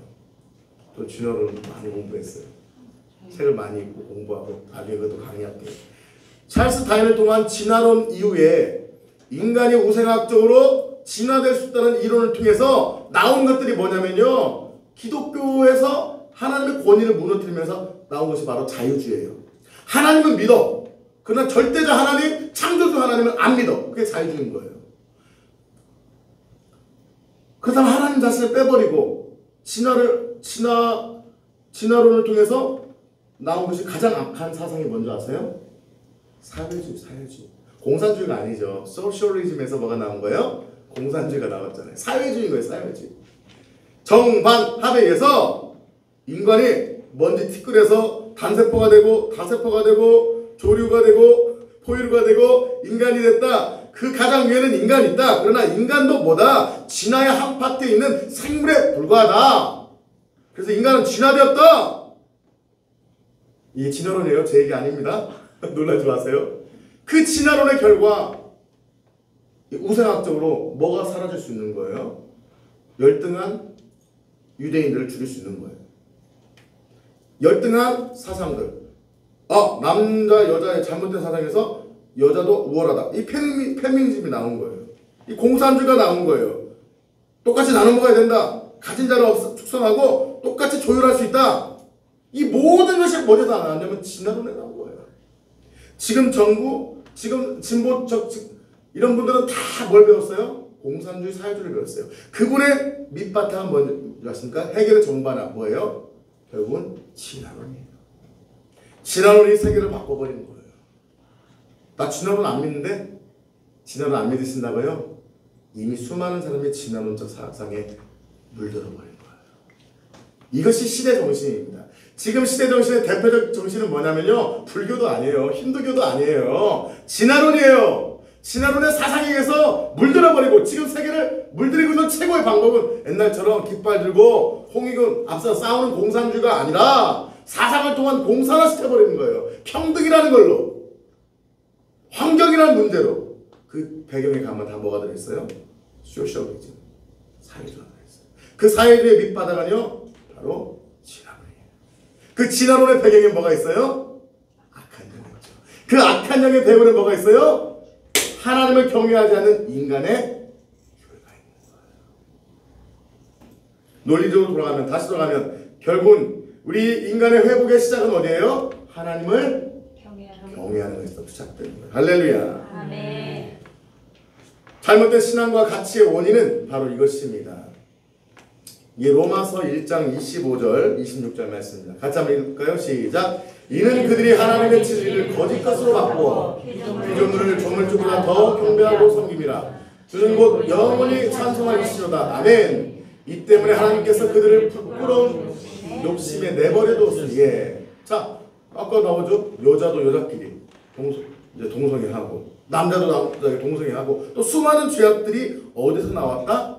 또 진화론 많이 공부했어요. 책을 많이 읽고 공부하고 나중에 그것도 강의할게요. 찰스 다윈을 통한 진화론 이후에 인간이 우생학적으로 진화될 수 있다는 이론을 통해서 나온 것들이 뭐냐면요, 기독교에서 하나님의 권위를 무너뜨리면서 나온 것이 바로 자유주의예요. 하나님은 믿어. 그러나 절대자 하나님, 창조주 하나님은 안 믿어. 그게 자유주의인 거예요. 그렇다면 하나님 자신을 빼버리고 진화론을 통해서 나온 것이 가장 악한 사상이 뭔지 아세요? 사회주의. 공산주의가 아니죠. 소셜리즘에서 뭐가 나온 거예요? 공산주의가 나왔잖아요. 사회주의인 거예요, 사회주의. 정반합에 의해서 인간이 먼지 티끌에서 단세포가 되고 다세포가 되고 조류가 되고 포유류가 되고 인간이 됐다. 그 가장 위에는 인간이 있다. 그러나 인간도 뭐다? 진화의 한 파트에 있는 생물에 불과하다. 그래서 인간은 진화되었다. 이게 진화론이에요. 제 얘기 아닙니다. 놀라지 마세요. 그 진화론의 결과 우생학적으로 뭐가 사라질 수 있는 거예요? 열등한 유대인들을 죽일 수 있는 거예요. 열등한 사상들. 남자 여자의 잘못된 사상에서 여자도 우월하다. 이 페미니즘이 나온 거예요. 이 공산주의가 나온 거예요. 똑같이 나눠 먹어야 된다. 가진 자를 축성하고 똑같이 조율할 수 있다. 이 모든 것이 뭐에서 나왔냐면 진화론에 나온 거예요. 지금 정부, 지금 진보적 이런 분들은 다 뭘 배웠어요? 공산주의, 사회주의를 배웠어요. 그분의 밑바탕은 뭔지 아십니까? 해결의 정반합 뭐예요? 결국은 진화론이에요. 진화론이 세계를 바꿔버린 거예요. 나 진화론 안 믿는데? 진화론 안 믿으신다고요? 이미 수많은 사람이 진화론적 사상에 물들어버린 거예요. 이것이 시대 정신입니다. 지금 시대 정신의 대표적 정신은 뭐냐면요, 불교도 아니에요, 힌두교도 아니에요, 진화론이에요. 진화론의 사상에 의해서 물들어버리고 지금 세계를 물들이고 있는 최고의 방법은 옛날처럼 깃발 들고 홍익은 앞서 싸우는 공산주의가 아니라 사상을 통한 공산화 시켜버리는 거예요. 평등이라는 걸로, 환경이라는 문제로. 그 배경에 가면 다 뭐가 들어있어요? 소셜리즘, 사회주의가 들어있어요. 그 사회주의의 밑바닥은요, 바로 진화론이에요. 그 진화론의 배경에 뭐가 있어요? 악한 영이죠. 그 악한 영의 배후에 뭐가 있어요? 하나님을 경외하지 않는 인간의 죄가 있는 거예요. 논리적으로 다시 돌아가면 결국은 우리 인간의 회복의 시작은 어디예요? 하나님을 경외하는 것에서 시작되는 거예요. 할렐루야. 아멘. 잘못된 신앙과 가치의 원인은 바로 이것입니다. 이 로마서 1장 25절 26절 말씀입니다. 같이 한번 읽을까요? 시작. 이는 그들이 하나님의 진리를 거짓 것으로 바꾸어 피조물을 조물주보다 더 경배하고 섬김이라. 주는 곧 영원히 찬송하시리로다. 아멘. 이 때문에 하나님께서 그들을 부끄러운 욕심에 내버려뒀으니. 예. 자, 아까 나오죠. 여자도 여자끼리 동성애 하고, 남자도 남자끼리 동성애 하고, 또 수많은 죄악들이 어디서 나왔다?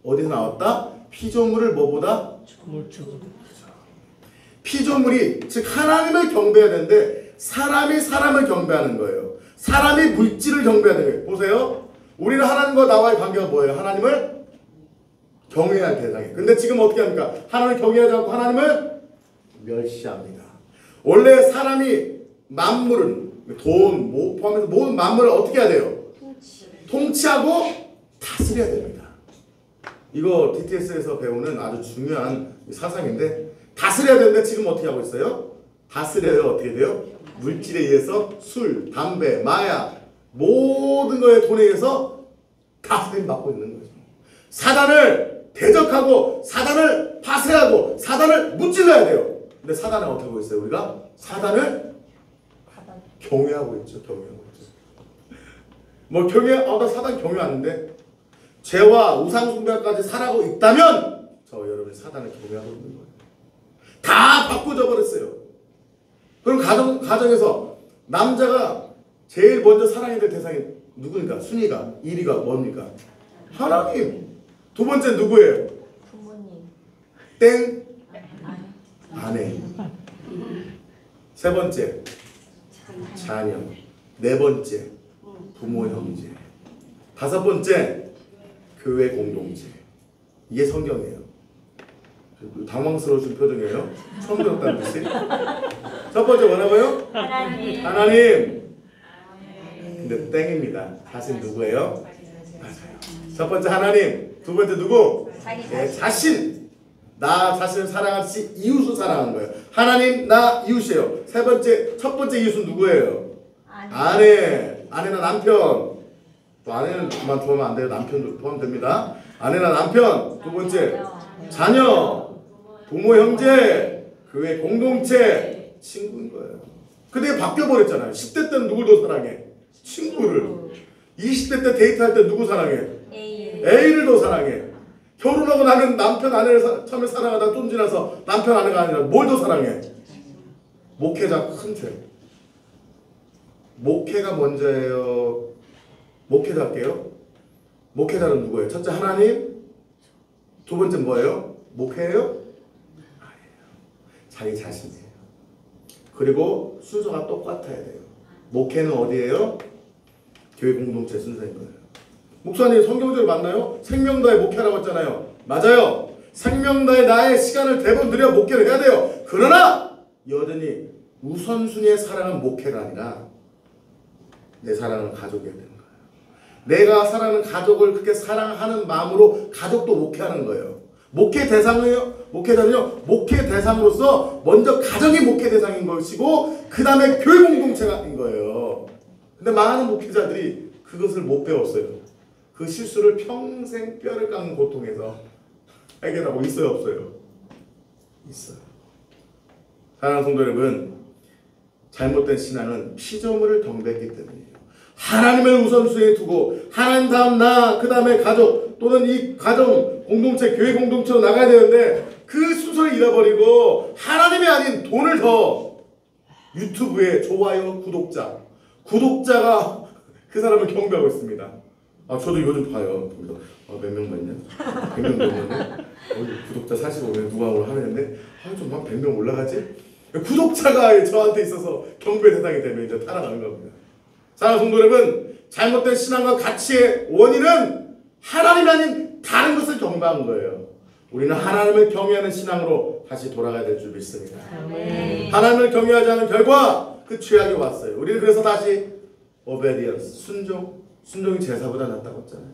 어디서 나왔다? 피조물을 뭐보다? 피조물이, 즉 하나님을 경배해야 되는데 사람이 사람을 경배하는 거예요. 사람이 물질을 경배하는 거예요. 보세요. 우리는 하나님과 나와의 관계가 뭐예요? 하나님을 경외해야 할 대상이에요. 근데 지금 어떻게 합니까? 하나님을 경외하지 않고 하나님을 멸시합니다. 원래 사람이 만물은, 돈, 포함해서 모든 만물을 어떻게 해야 돼요? 통치하고 다스려야 됩니다. 이거 DTS에서 배우는 아주 중요한 사상인데, 다스려야 되는데 지금 어떻게 하고 있어요? 다스려요. 어떻게 돼요? 물질에 의해서 술, 담배, 마약, 모든 거에 돈에 의해서 다스림 받고 있는 거죠. 사단을 대적하고 사단을 파쇄하고 사단을 무찔러야 돼요. 근데 사단을 어떻게 하고 있어요? 우리가 사단을 경외하고 있죠. 경외하고 있죠. 뭐 나 사단 경외하는데 죄와 우상숭배까지 살아가고 있다면 저 여러분이 사단을 경외하고 있는 거예요. 다 바꾸져 버렸어요. 그럼 가정에서 남자가 제일 먼저 사랑해야 될 대상이 누구니까? 순위가 1위가 뭡니까? 하나님. 두 번째 누구예요? 땡 아내. 세 번째 자녀. 네 번째 부모 형제. 다섯 번째 교회 공동체. 이게 성경이에요. 당황스러우신 표정이에요. 처음 들었다는 듯이. 첫 번째 뭐라고요? 하나님. 하나님. 근데 땡입니다. 자신 누구예요? 맞아요. 첫 번째 하나님. 두 번째 누구? 내 자신. 나 자신을 사랑하듯이 이웃을 사랑하는 거예요. 하나님, 나 이웃이에요. 세 번째, 첫 번째 이웃은 누구예요? 아내. 아내나 남편. 또 아내는 그만 두면 안 돼요. 남편도 포함됩니다. 아내나 남편. 두 번째 자녀. 부모 형제. 교회 공동체. 친구인 거예요. 근데 바뀌어버렸잖아요. 10대 때는 누굴 더 사랑해? 친구를. 20대 때 데이트할 때 누구 사랑해? A를 더 사랑해. 결혼하고 나는 남편 아내를 처음에 사랑하다 좀 지나서 남편 아내가 아니라 뭘 더 사랑해? 목회자 큰 죄. 목회가 먼저예요. 목회자 할게요. 목회자는 누구예요? 첫째 하나님. 두 번째 뭐예요? 목회예요? 아니에요. 자기 자신이에요. 그리고 순서가 똑같아야 돼요. 목회는 어디예요? 교회 공동체 순서인 거예요. 목사님 성경적으로 맞나요? 생명다에 목회라고 했잖아요. 맞아요. 생명다에 나의 시간을 대본 들여 목회를 해야 돼요. 그러나 여전히 우선순위의 사랑은 목회가 아니라 내 사랑은 가족이어야 되는 거예요. 내가 사랑하는 가족을 그렇게 사랑하는 마음으로 가족도 목회하는 거예요. 목회 대상이요? 목회자는요. 목회 대상으로서 먼저 가정이 목회 대상인 것이고 그 다음에 교회 공동체인 거예요. 근데 많은 목회자들이 그것을 못 배웠어요. 그 실수를 평생 뼈를 깎는 고통에서 해결하고 있어요, 없어요? 있어요. 사랑하는 성도 여러분, 잘못된 신앙은 피조물을 덩댔기 때문이에요. 하나님을 우선순위에 두고 하나님 다음 나, 그 다음에 가족 또는 이 가정 공동체, 교회 공동체로 나가야 되는데 그 순서를 잃어버리고 하나님이 아닌 돈을 더 유튜브에 좋아요, 구독자가 그 사람을 경배하고 있습니다. 저도 요즘 봐요. 몇 명 봤냐? 100명 넘었네? 구독자 45명 누가 오늘 하는데 좀 한 100명 올라가지? 구독자가 저한테 있어서 경배 대상이 되면 이제 타락하는 겁니다. 사랑하는 성도 여러분, 잘못된 신앙과 가치의 원인은 하나님 아닌 다른 것을 경배한 거예요. 우리는 하나님을 경외하는 신앙으로 다시 돌아가야 될 줄 믿습니다. 하나님을 경외하지 않은 결과 그 죄악이 왔어요. 우리는 그래서 다시 obedience, 순종이 제사보다 낫다고 했잖아요.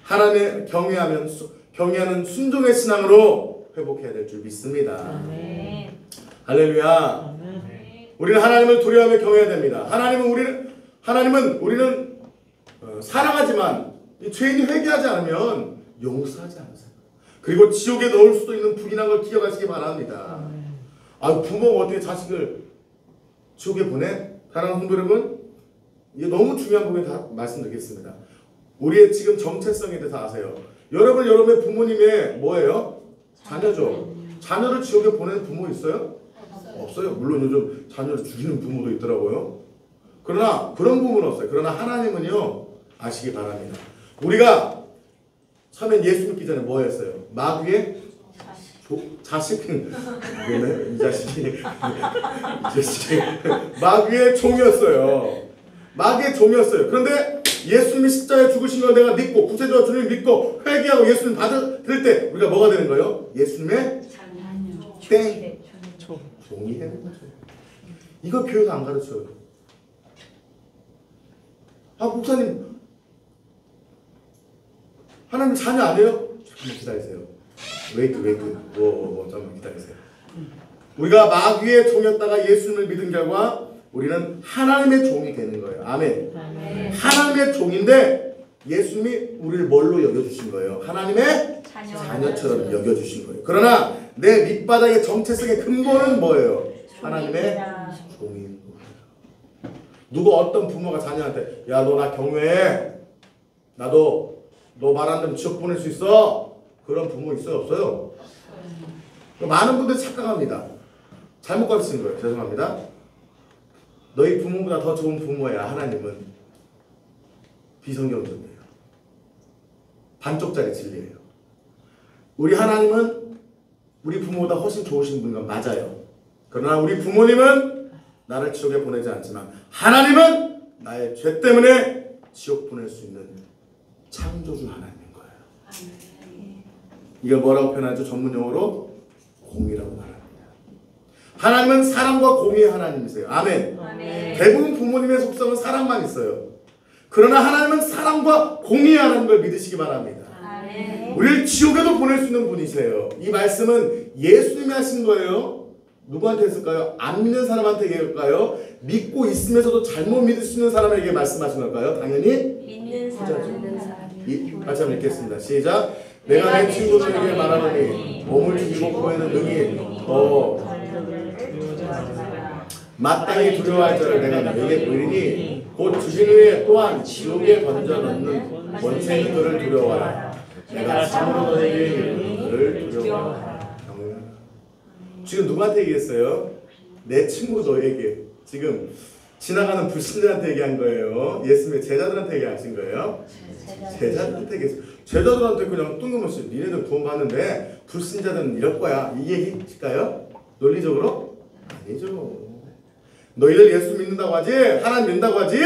하나님을 경외하는 순종의 신앙으로 회복해야 될 줄 믿습니다. 할렐루야. 우리는 하나님을 두려워하며 경외해야 됩니다. 하나님은 우리는 사랑하지만 이 죄인이 회개하지 않으면 용서하지 않으세요. 그리고 지옥에 넣을 수도 있는 불이난 걸 기억하시기 바랍니다. 부모가 어떻게 자식을 지옥에 보내? 사랑하는 성도 여러분, 이게 너무 중요한 부분에 다 말씀드리겠습니다. 우리의 지금 정체성에 대해서 아세요? 여러분의 부모님의 뭐예요? 자녀죠. 자녀를 지옥에 보내는 부모 있어요? 없어요. 물론 요즘 자녀를 죽이는 부모도 있더라고요. 그러나 그런 부분은 없어요. 그러나 하나님은요, 아시기 바랍니다. 우리가 처음엔 예수 믿기 전에 뭐 했어요? 마귀의 이 자식이 마귀의 종이었어요. 마귀의 종이었어요. 그런데 예수님이 십자가에 죽으신 걸 내가 믿고 구세주와 주님 믿고 회개하고 예수님 받을 때 우리가 뭐가 되는 거예요? 예수님의 종이 되는 거죠. 이거 교회가 안 가르쳐요. 목사님 하나님 자녀 아니에요? 잠깐만 기다리세요. 웨이트. 잠깐만 기다리세요. 우리가 마귀의 종이었다가 예수님을 믿은 결과 우리는 하나님의 종이 되는 거예요. 아멘. 하나님의 종인데 예수님이 우리를 뭘로 여겨주신 거예요? 하나님의 자녀처럼 여겨주신 거예요. 그러나 내 밑바닥의 정체성의 근본은 뭐예요? 하나님의 종인 거예요. 누구 어떤 부모가 자녀한테 야, 너 나 경외해. 나도 너 말 안 되면 지옥 보낼 수 있어. 그런 부모 있어요? 없어요? 많은 분들이 착각합니다. 잘못 가르치는 거예요. 죄송합니다. 너희 부모보다 더 좋은 부모야. 하나님은 비성경적이에요. 반쪽짜리 진리예요. 우리 하나님은 우리 부모보다 훨씬 좋으신 분과 맞아요. 그러나 우리 부모님은 나를 지옥에 보내지 않지만 하나님은 나의 죄 때문에 지옥 보낼 수 있는 창조주 하나님인 거예요. 이걸 뭐라고 표현하죠? 전문 용어로 공의라고 말합니다. 하나님은 사랑과 공의의 하나님이세요. 아멘. 아멘. 대부분 부모님의 속성은 사랑만 있어요. 그러나 하나님은 사랑과 공의의 하나님을 믿으시기 바랍니다. 아멘. 우리를 지옥에도 보낼 수 있는 분이세요. 이 말씀은 예수님이 하신 거예요. 누구한테 했을까요? 안 믿는 사람한테 얘기할까요? 믿고 있으면서도 잘못 믿을 수 있는 사람에게 말씀하신 걸까요? 당연히 믿는 사람. 같이 한번 읽겠습니다. 시작. 내가 내 친구들에게 말하노니 몸을 죽이고 구하는 능히 더 마땅히 두려워할 자를 내가 너에게 보이니 곧 주신 후에 또한 지옥에 던져넣는 원수의 그를 두려워하라. 내가 참으로 너에게 이르노니 그를 두려워하라. 지금 누구한테 얘기했어요? 내 친구 너에게. 지금 지나가는 불신자한테 얘기한 거예요. 예수님의 제자들한테 얘기하신 거예요. 제자들한테 얘기했어요. 제자들한테 그냥 뜬금없이 니네들 구원 받는데 불신자들은 이럴 거야. 이 얘기일까요? 논리적으로? 아니죠. 너희들 예수 믿는다고 하지, 하나님 믿는다고 하지.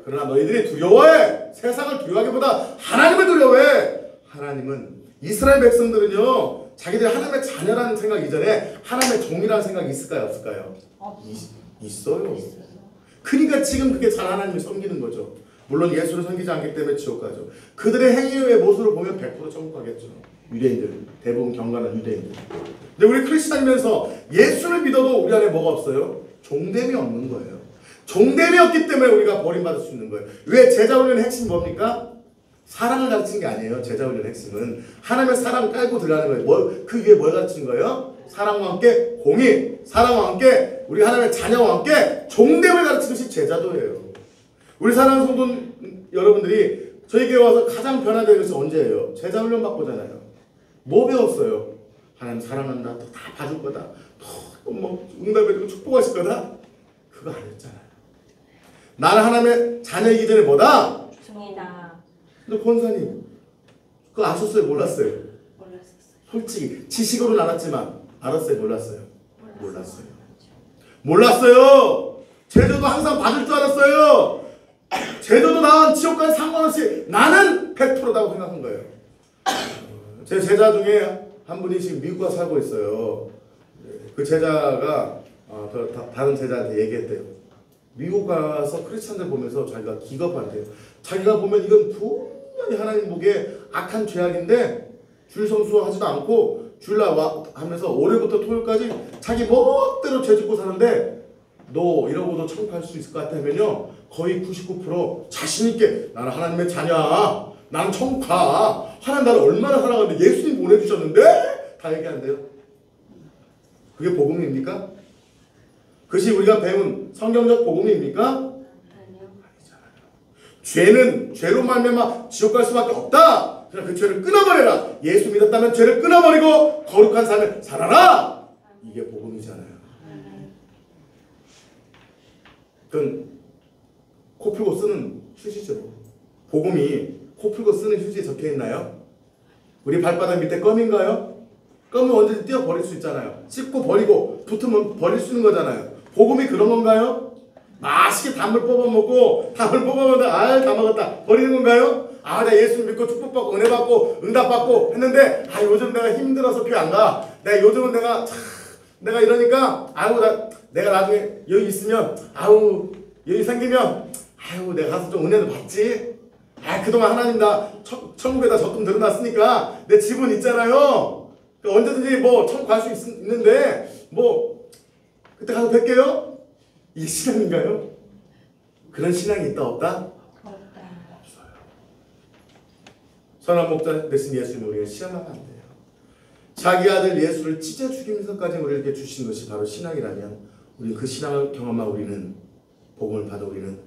그러나 너희들이 두려워해. 세상을 두려워하기보다 하나님을 두려워해. 하나님은 이스라엘 백성들은요, 자기들이 하나님의 자녀라는 생각 이전에 하나님의 종이라는 생각이 있을까요, 없을까요? 있어요. 그러니까 지금 그게 잘 하나님을 섬기는 거죠. 물론 예수를 섬기지 않기 때문에 지옥 가죠. 그들의 행위의 모습을 보면 100% 천국 가겠죠. 유대인들, 대부분 경건한 유대인들. 근데 우리 크리스찬이면서 예수를 믿어도 우리 안에 뭐가 없어요? 종됨이 없는 거예요. 종됨이 없기 때문에 우리가 버림받을 수 있는 거예요. 왜 제자 훈련의 핵심이 뭡니까? 사랑을 가르친 게 아니에요. 제자 훈련의 핵심은 하나님의 사랑을 깔고 들어가는 거예요. 그 위에 뭘 가르친 거예요? 사랑과 함께 공의, 사랑과 함께 우리 하나님의 자녀와 함께 종됨을 가르치는 것이 제자도예요. 우리 사랑하는 성도 여러분들이 저희 교회 와서 가장 변화되는 것이 언제예요? 제자 훈련 받고잖아요. 뭐 배웠어요? 하나님 사랑한다. 다 봐줄 거다. 뭐 응답해주고 축복하실 거다. 그거 안 했잖아요. 나는 하나님의 자녀이기 전에 뭐다? 종이다. 근데 권사님 그거 아셨어요? 몰랐어요? 몰랐었어요. 솔직히 지식으로는 알았지만 알았어요? 몰랐어요? 몰랐어요. 제자도 항상 받을 줄 알았어요. 제자도 난 지옥까지 상관없이 나는 100%다고 생각한 거예요. 제 제자 중에 한 분이 지금 미국 가서 살고 있어요. 그 제자가 다른 제자한테 얘기했대요. 미국 가서 크리스찬들 보면서 자기가 기겁한대요. 자기가 보면 이건 분명히 하나님 보기에 악한 죄악인데 줄 성수하지도 않고 줄라 하면서 올해부터 토요일까지 자기 멋대로 죄 짓고 사는데 너 이러고도 천국 갈 수 있을 것 같으면요 거의 99% 자신 있게 나는 하나님의 자녀야. 나는 천국 가. 하나님 나를 얼마나 사랑하는데 예수님 보내주셨는데 다 얘기한대요. 그게 복음입니까? 그것이 우리가 배운 성경적 복음입니까? 아니요. 아니잖아요. 죄는 죄로 말미암아 지옥 갈 수밖에 없다. 그냥 그 죄를 끊어버려라. 예수 믿었다면 죄를 끊어버리고 거룩한 삶을 살아라. 이게 복음이잖아요. 그건 코 풀고 쓰는 휴지죠. 복음이 코 풀고 쓰는 휴지에 적혀있나요? 우리 발바닥 밑에 껌인가요? 껌은 언제든 띄어버릴 수 있잖아요. 씹고 버리고 붙으면 버릴 수 있는 거잖아요. 복음이 그런 건가요? 맛있게 단물 뽑아먹고 단물 뽑아먹는데 다 먹었다 버리는 건가요? 나 예수 믿고 축복받고 은혜받고 응답받고 했는데 요즘 내가 힘들어서 교회 안 가. 요즘은 내가 이러니까 내가 나중에 여기 있으면 여기 생기면 내가 가서 좀 은혜도 받지. 그동안 하나님 나 천국에다 적금 들어놨으니까 내 집은 있잖아요. 언제든지 천국 갈 수 있는데 그때 가서 뵐게요. 이게 신앙인가요? 그런 신앙이 있다 없다? 없다. 없어요. 선한 목자 대신 예수님 우리가 시험하면 안 돼요. 자기 아들 예수를 찢어 죽이면서까지 우리에게 주신 것이 바로 신앙이라면 우리 그 신앙을 경험한 우리는 복음을 받아 우리는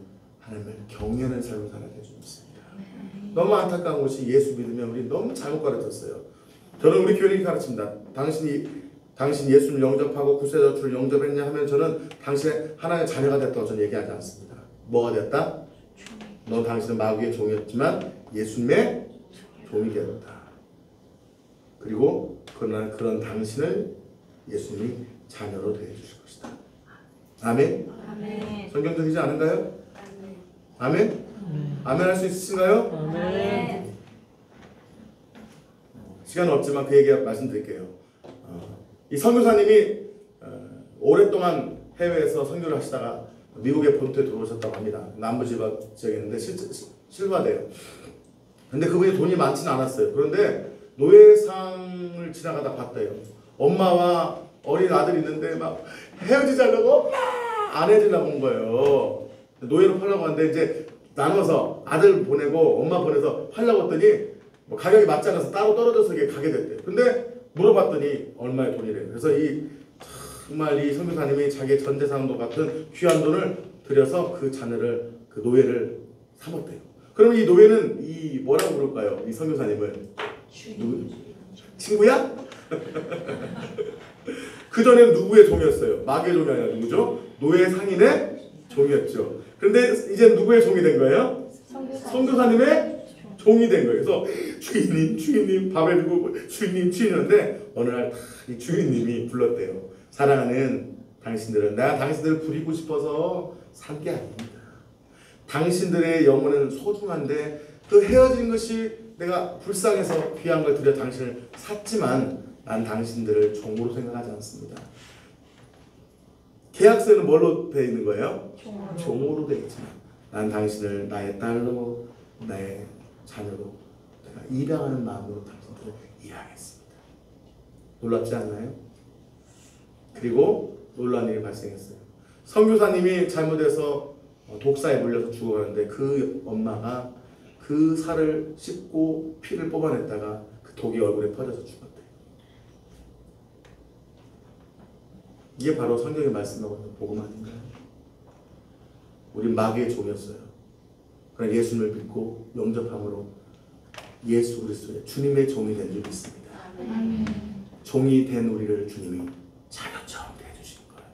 하나님을 경외하는 삶을 살아야 될 줄 믿습니다. 너무 안타까운 것이 예수 믿으면 우리 너무 잘못 가르쳤어요. 저는 우리 교회를 가르칩니다. 당신 예수를 영접하고 구세주를 영접했냐 하면 저는 당신의 하나님의 자녀가 됐다고 저는 얘기하지 않습니다. 뭐가 됐다? 너 당신은 마귀의 종이었지만 예수님의 종이 되었다. 그리고 그런 당신을 예수님이 자녀로 대해주실 것이다. 아멘. 아멘. 성경 들리지 않은가요? 아멘. 아멘. 아멘 할 수 있으신가요? 아멘. 시간은 없지만 그 얘기 말씀드릴게요. 이 선교사님이 오랫동안 해외에서 선교를 하시다가 미국의 본토에 들어오셨다고 합니다. 남부 지역에 있는데 실바돼요. 근데 그분이 돈이 많지는 않았어요. 그런데 노예상을 지나가다 봤대요. 엄마와 어린 아들이 있는데 막 헤어지자려고 안 헤어지려고 온 거예요. 노예로 팔려고 하는데 이제 나눠서 아들 보내고 엄마 보내서 팔려고 했더니 뭐 가격이 맞지 않아서 따로 떨어져서 이게 가게 됐대요. 근데 물어봤더니 얼마의 돈이래요. 그래서 정말 이 선교사님이 자기의 전 재산도 같은 귀한 돈을 들여서 그 자녀를 그 노예를 삼았대요. 그럼 이 노예는 이 뭐라고 부를까요? 이 선교사님을 친구야? 그 전에는 누구의 종이었어요? 마귀의 종이 아니라 누구죠? 노예 상인의 종이었죠. 그런데 이제 누구의 종이 된 거예요? 선교사님의 종이 된 거예요. 그래서 주인님 밥 해주고 주인님인데 어느 날 이 주인님이 불렀대요. 사랑하는 당신들은 내가 당신들을 부리고 싶어서 산 게 아닙니다. 당신들의 영혼은 소중한데 그 헤어진 것이 내가 불쌍해서 귀한 걸 들여 당신을 샀지만 난 당신들을 종으로 생각하지 않습니다. 계약서에는 뭘로 되어 있는 거예요? 종으로 되어 있지만 난 당신을 나의 딸로 나의 자녀로 내가 입양하는 마음으로 당신들을 이해하겠습니다. 놀랍지 않나요? 그리고 놀라운 일이 발생했어요. 선교사님이 잘못해서 독사에 물려서 죽어가는데 그 엄마가 그 살을 씹고 피를 뽑아냈다가 그 독이 얼굴에 퍼져서 죽었대요. 이게 바로 성경이 말씀하고 있는 복음 아닌가요? 우리 마귀의 종이었어요. 그러나 예수님을 믿고 영접함으로 예수 그리스도의 주님의 종이 된 줄 믿습니다. 종이 된 우리를 주님이 자녀처럼 대해주시는 거예요.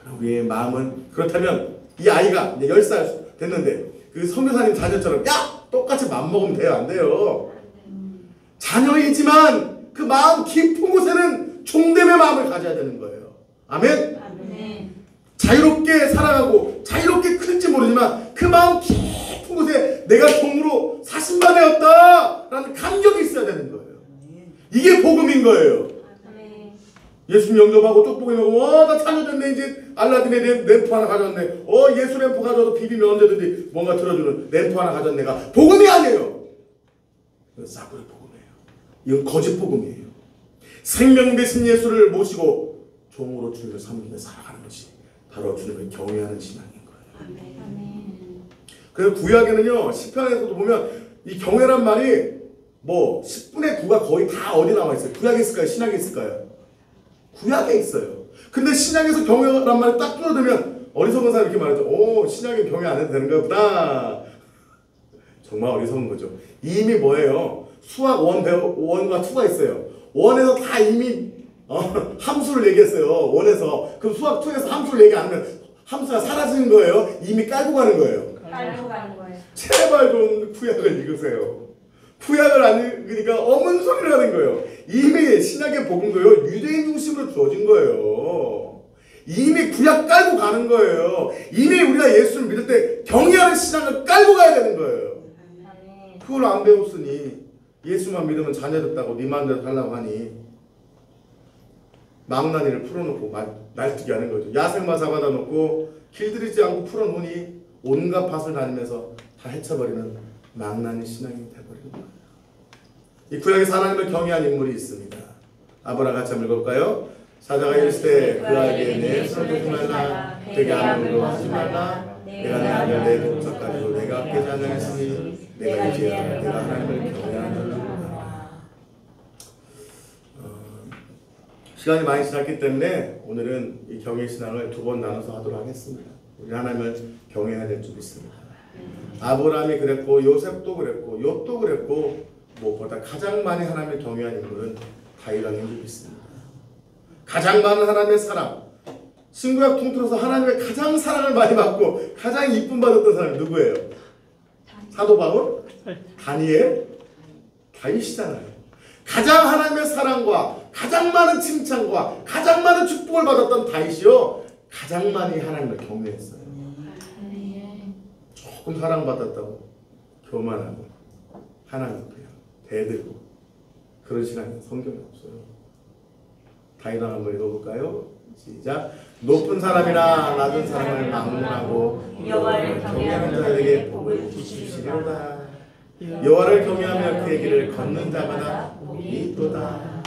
그럼 우리의 마음은 그렇다면 이 아이가 이제 10살 됐는데 그 선교사님 자녀처럼 야! 똑같이 맘먹으면 돼요? 안 돼요? 자녀이지만 그 마음 깊은 곳에는 종됨의 마음을 가져야 되는 거예요. 아멘? 아멘. 자유롭게 살아가고 자유롭게 클지 모르지만 그 마음 깊은 곳에 내가 종으로 사신받았다 라는 감격이 있어야 되는 거예요. 이게 복음인 거예요. 아멘. 예수님 영접하고 쪽보기 먹으면 나 자녀 됐네. 이제 알라딘의 램프 하나 가져왔네. 예수 램프 가져와서 비비면 언제든지 뭔가 들어주는 램프 하나 가져왔네. 내가 복음이 아니에요. 이건 싸구려 복음이에요. 이건 거짓 복음이에요. 생명 대신 예수를 모시고 종으로 주님을 섬기며 살아가는 것이 바로 주님을 경외하는 신앙인 거예요. 아멘. 그래서 구약에는요, 시편에서도 보면 이 경외란 말이 뭐 10분의 9가 거의 다 어디 나와 있어요? 구약에 있을까요? 신약에 있을까요? 구약에 있어요. 근데 신약에서 경외란 말이 딱 줄어들면 어리석은 사람이 이렇게 말하죠. 신약에 경외 안 해도 되는가 보다. 정말 어리석은 거죠. 이미 뭐예요? 수학 1과 2가 있어요. 1에서 다 이미 함수를 얘기했어요. 1에서. 그럼 수학 2에서 함수를 얘기 안 하면 함수가 사라지는 거예요. 이미 깔고 가는 거예요. 깔고 가는 거예요. 제발 좀 구약을 읽으세요. 구약을 안 읽으니까 어문 소리를 하는 거예요. 이미 신약의 복음도요, 유대인 중심으로 주어진 거예요. 이미 구약 깔고 가는 거예요. 이미 우리가 예수를 믿을 때 경외하는 신앙을 깔고 가야 되는 거예요. 아멘. 그걸 안 배웠으니 예수만 믿으면 자녀 됐다고 네 마음대로 살라고 하니 망나니를 풀어놓고 날뛰게 하는 거죠. 야생마 잡아다 놓고 길들이지 않고 풀어놓으니 온갖 밭을 다니면서 다 헤쳐버리는 망나니 신앙이 돼버리는 거예요. 이 구약에서 하나님을 경외한 인물이 있습니다. 아브라함 같이 한번 읽어볼까요? 사자가 이르시되 그에게 내 손을 대지 말라 되게 아무도 하지 말라 내가 내 아들 내 동석 가지고 내가 함께 자녀했으니 내가 이제야 내가 하나님을 경외하는 자라. 시간이 많이 지났기 때문에 오늘은 이 경외 신앙을 2번 나눠서 하도록 하겠습니다. 우리 하나님을 경외해야 될 줄 믿습니다. 아브라함이 그랬고 요셉도 그랬고 욥도 그랬고 무엇보다 가장 많이 하나님을 경외한 인물은 다윗 왕인 줄 믿습니다. 가장 많은 하나님의 사랑, 신구약 통틀어서 하나님의 가장 사랑을 많이 받고 가장 이쁨 받았던 사람이 누구예요? 사도 바울? 다니엘? 다윗이잖아요. 가장 하나님의 사랑과 가장 많은 칭찬과 가장 많은 축복을 받았던 다윗이요 가장 많이 하나님을 경외했어요. 조금 사랑받았다고 교만하고 하나님 앞에요 대들고 그런 신앙이 성경에 없어요. 다윗왕 한번 읽어볼까요? 시작. 높은 사람이나 낮은 사람을 막론하고 여호와를 경외하는 자에게 복을 주시리로다. 여호와를 경외하며 그의 길을 걷는 자마다 복이 있도다.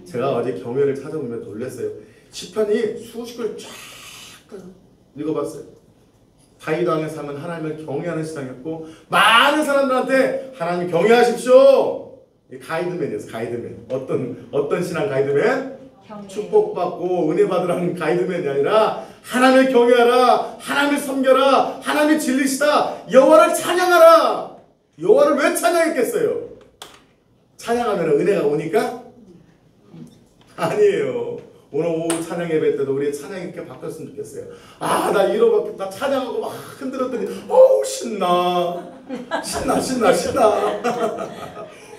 제가 어제 경외를 찾아보면 놀랐어요. 시편이 수십 글 쫙 읽어봤어요. 다윗 왕의 삶은 하나님을 경외하는 신앙이었고 많은 사람들한테 하나님 경외하십시오. 가이드맨이었어요. 가이드맨. 어떤 신앙 가이드맨? 축복받고 은혜 받으라는 가이드맨이 아니라 하나님을 경외하라, 하나님을 섬겨라, 하나님이 진리시다, 여호와를 찬양하라. 여호와를 왜 찬양했겠어요? 찬양하면 은혜가 오니까? 아니에요. 오늘 오후 찬양 예배 때도 우리의 찬양이 이렇게 바뀌었으면 좋겠어요. 아, 나 잃어봤겠다. 찬양하고 막 흔들었더니 어우 신나.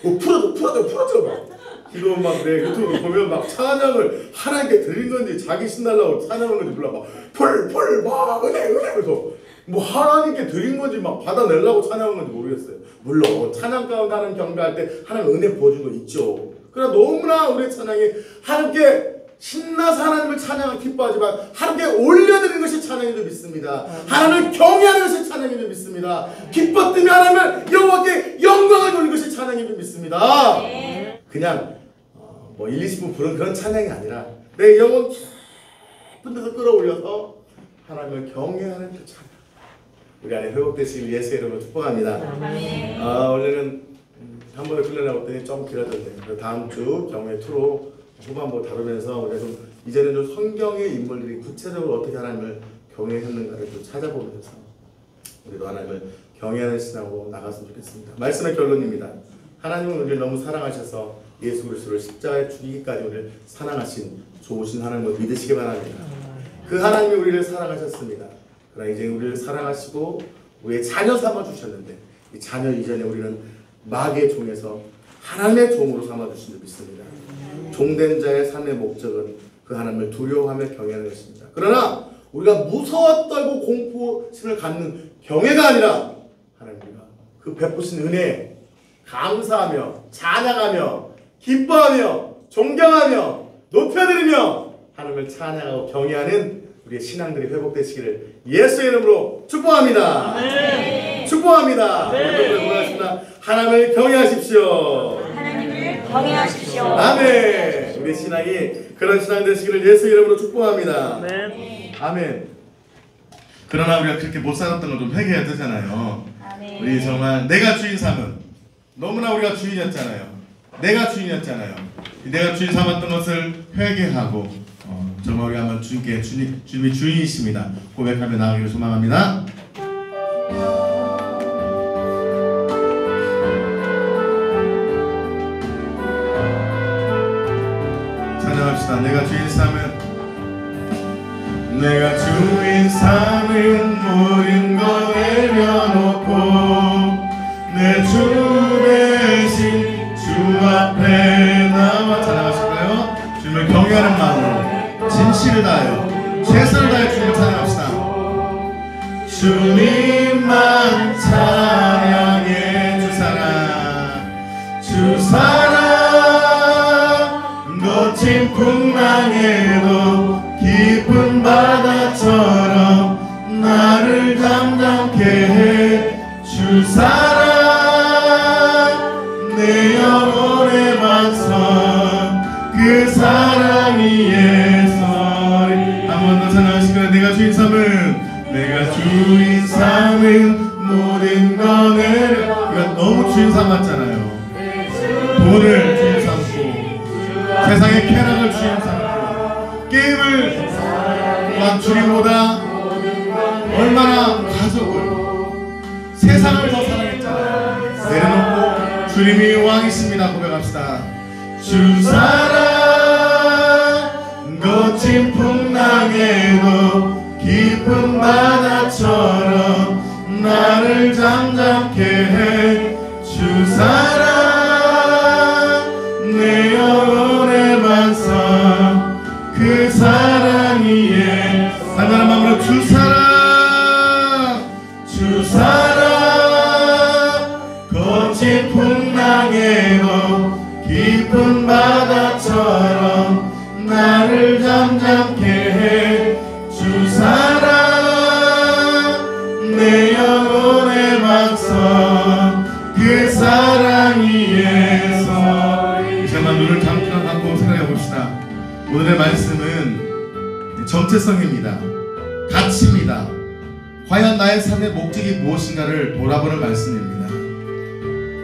풀어줘. 기도 막 내 유튜브 보면 막 찬양을 하나님께 드린 건지 자기 신나려고 찬양하는 건지 몰라. 막 펄 막 은혜 그래서 뭐 하나님께 드린 건지 막 받아내려고 찬양하는 건지 모르겠어요. 물론 찬양 가운데 하나님 경배할 때 하나님 은혜 부어준 거 있죠. 그러나 너무나 우리의 찬양이 하나님께 신나서 하나님을 찬양을 기뻐하지만 하나님께 올려드리는 것이 찬양인 줄 믿습니다. 하나님을 경외하는 것이 찬양인 줄 믿습니다. 기뻐 뜨며 하나님을 여호와께 영광을 돌리는 것이 찬양인 줄 믿습니다. 그냥 뭐 1, 20분 부른 그런 찬양이 아니라 내 영혼 깊은 데서 끌어올려서 하나님을 경외하는 그 찬양. 우리 안에 회복되시길 예수의 이름으로 축복합니다. 오늘은 한 번에 훈련하고 했더니 좀 길어졌네요. 다음 주 경외 2로 후반부 다루면서 우리가 좀 이제는 좀 성경의 인물들이 구체적으로 어떻게 하나님을 경외했는가를 좀 찾아보면서 우리도 하나님을 경외하는 신앙으로 나갔으면 좋겠습니다. 말씀의 결론입니다. 하나님은 우리를 너무 사랑하셔서 예수 그리스도를 십자가에 죽이기까지 우리를 사랑하신 좋으신 하나님을 믿으시기 바랍니다. 그 하나님이 우리를 사랑하셨습니다. 그러나 이제 우리를 사랑하시고 우리의 자녀 삼아 주셨는데 이 자녀 이전에 우리는 마귀의 종에서 하나님의 종으로 삼아 주신 줄 믿습니다. 종된 자의 삶의 목적은 그 하나님을 두려워하며 경외하는 것입니다. 그러나 우리가 무서워 떨고 공포심을 갖는 경외가 아니라 하나님 우리가 그 베푸신 은혜에 감사하며 찬양하며 기뻐하며 존경하며 높여드리며 하나님을 찬양하고 경외하는 우리의 신앙들이 회복되시기를 예수의 이름으로 축복합니다. 축복합니다. 고맙습니다. 하나님을 경외하십시오. 경외하십시오. 아멘. 우리 신앙이 그런 신앙 되시기를 예수 이름으로 축복합니다. 아멘. 그러나 우리가 그렇게 못 살았던 걸 좀 회개해야 되잖아요. 아멘. 우리 정말 내가 주인 삼은 너무나 우리가 주인이었잖아요. 내가 주인이었잖아요. 내가 주인 삼았던 것을 회개하고 정말 우리 한번 주님께 주님이 주인이십니다. 고백하며 나가기를 소망합니다. 찬양합시다. 내가 주인 삼은 모든 것 내려놓고 내 주 대신 주 앞에 나와 찬양하실까요? 주님을 경외하는 마음으로 진실을 다하여 최선을 다해 주님을 찬양합시다. 주님만 찬양해 주 사랑 거친 풍랑에도 깊은 바다처럼 나를 잠잠케 해 주 사랑 내 영혼의 반성 그 사랑이 예설이 한 번 더 찬양하실까요? 내가 주인 삼은 모든 것 내려 우리가 너무 주인 삼았잖아요. 돈을 주인 삼고 세상의 쾌락을 주인 삼고 게임을 또한 주님보다 얼마나 가족을 세상을 더 사랑했잖아요. 내려놓고 주님이 왕이십니다. 고백합시다. 주 사랑 거친 풍랑에도 깊은 바다처럼 나를 잠잠케 해 주 사랑 위해서. 잠깐만 눈을 감고 생각해 봅시다. 오늘의 말씀은 정체성입니다. 가치입니다. 과연 나의 삶의 목적이 무엇인가를 돌아보는 말씀입니다.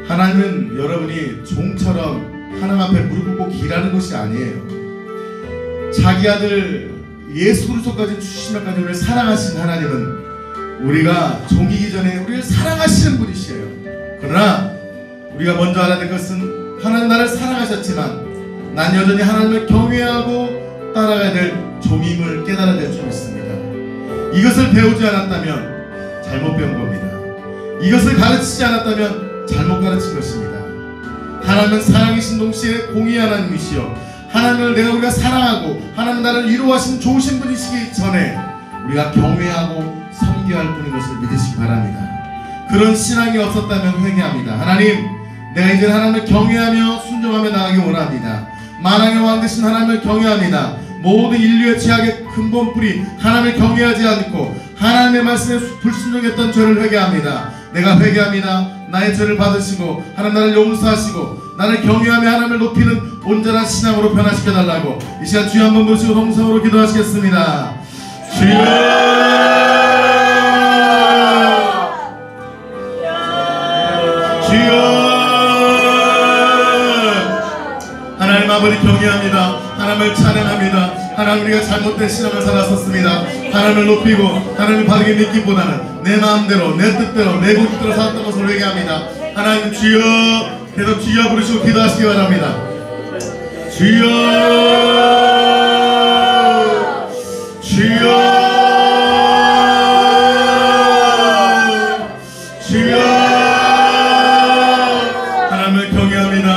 하나님은 여러분이 종처럼 하나님 앞에 무릎 꿇고 기라는 것이 아니에요. 자기 아들 예수 그리스도까지 주시면까지 우리를 사랑하신 하나님은 우리가 종이기 전에 우리를 사랑하시는 분이시에요. 그러나 우리가 먼저 알아야 될 것은 하나님 나를 사랑하셨지만 난 여전히 하나님을 경외하고 따라가야 될 종임을 깨달아야 될 줄 믿습니다. 이것을 배우지 않았다면 잘못 배운 겁니다. 이것을 가르치지 않았다면 잘못 가르친 것입니다. 하나님은 사랑이신 동시에 공의 하나님이시여 하나님을 우리가 사랑하고 하나님 나를 위로하신 좋으신 분이시기 전에 우리가 경외하고 섬겨야 할 분인 것을 믿으시기 바랍니다. 그런 신앙이 없었다면 회개합니다. 하나님, 내가 이제 하나님을 경외하며 순종하며 나가기 원합니다. 만왕의 왕 되신 하나님을 경외합니다. 모든 인류의 죄악의 근본 뿌리 하나님을 경외하지 않고 하나님의 말씀에 불순종했던 죄를 회개합니다. 내가 회개합니다. 나의 죄를 받으시고 하나님 나를 용서하시고 나를 경외하며 하나님을 높이는 온전한 신앙으로 변화시켜달라고 이 시간 주여 한번 부르시고 동성으로 기도하시겠습니다. 주여, 주여. 하나님 아버지 경외합니다. 하나님을 찬양합니다. 하나님 우리가 잘못된 신앙을 살았었습니다. 하나님을 높이고 하나님을 바르게 믿기보다는 내 마음대로 내 뜻대로 내 고집대로 살았던 것을 회개합니다. 하나님 주여, 계속 주여 부르시고 기도하시기 바랍니다. 주여, 주여, 주여. 하나님을 경외합니다.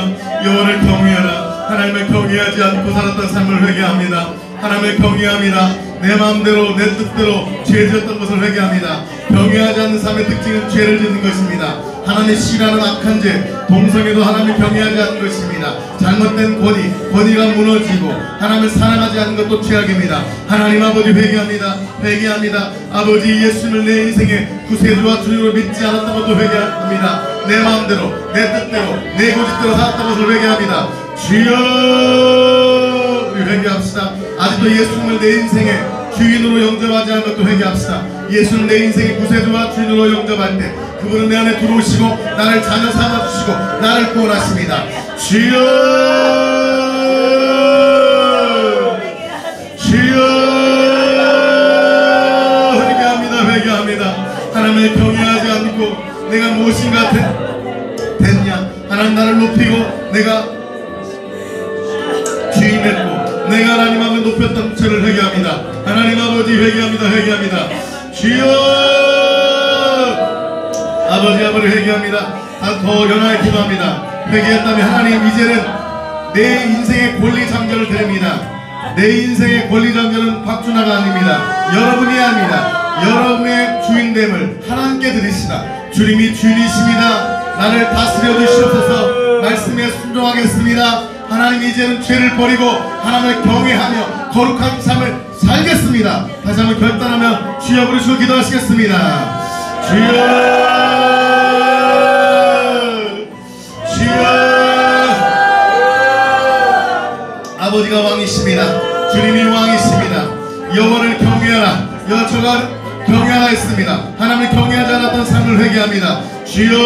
여호와를 경외하라. 하나님을 경외하지 않고 살았던 삶을 회개합니다. 하나님을 경외합니다. 내 마음대로 내 뜻대로 죄 지었던 것을 회개합니다. 경외하지 않는 삶의 특징은 죄를 짓는 것입니다. 하나님의 싫어하는 악한 죄, 동성애도 하나님을 경외하지 않는 것입니다. 잘못된 권위가 무너지고 하나님을 사랑하지 않는 것도 죄악입니다. 하나님 아버지 회개합니다. 회개합니다. 아버지 예수님을 내 인생의 구세주와 주님으로 믿지 않았던 것도 회개합니다. 내 마음대로 내 뜻대로 내 고집대로 살았던 것을 회개합니다. 주여, 우리 회개합시다. 아직도 예수님을 내 인생의 주인으로 영접하지 않은 것도 회개합시다. 예수는 내 인생의 구세주와 주인으로 영접할 때 그분은 내 안에 들어오시고 나를 자녀 삼아주시고 나를 구원하십니다. 주여, 주여. 회개합니다. 회개합니다. 하나님을 경외하지 않고 내가 무엇인가 됐냐, 하나님 나를 높이고 내가 주인했고 내가 하나님 앞에 높였던 죄를 회개합니다. 하나님 아버지 회개합니다. 회개합니다. 주여, 아버지 회개합니다. 더 연하게 기도합니다. 회개했다면 하나님 이제는 내 인생의 권리 장전을 드립니다. 내 인생의 권리 장전은 박준하가 아닙니다. 여러분이 아닙니다. 여러분의 주인됨을 하나님께 드리시다. 주님이 주인이십니다. 나를 다스려 주시옵소서. 말씀에 순종하겠습니다. 하나님 이제는 죄를 버리고 하나님을 경외하며 거룩한 삶을 살겠습니다. 다시 한번 결단하며 주여 부르시고 기도하시겠습니다. 주여, 주여. 아버지가 왕이십니다. 주님이 왕이십니다. 여호와를 경외하라. 여호와가 경외하라 했습니다. 하나님을 경외하지 않았던 삶을 회개합니다. 주여,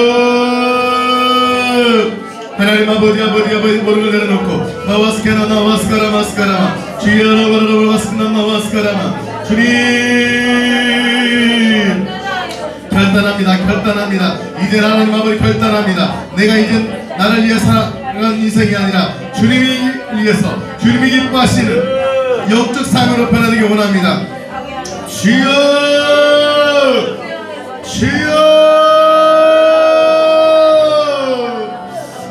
하나님 아버지 모든 걸 내려놓고 나와스카라 나와스카라 마스카라마 주여 나와스카라 나와스카라마 주님 결단합니다. 이제 하나님 아버지 결단합니다. 내가 이제 나를 위해 살아가는 인생이 아니라 주님이 위해서 주님이 기뻐하시는 영적 삶으로 변화되기 원합니다. 주여, 주여,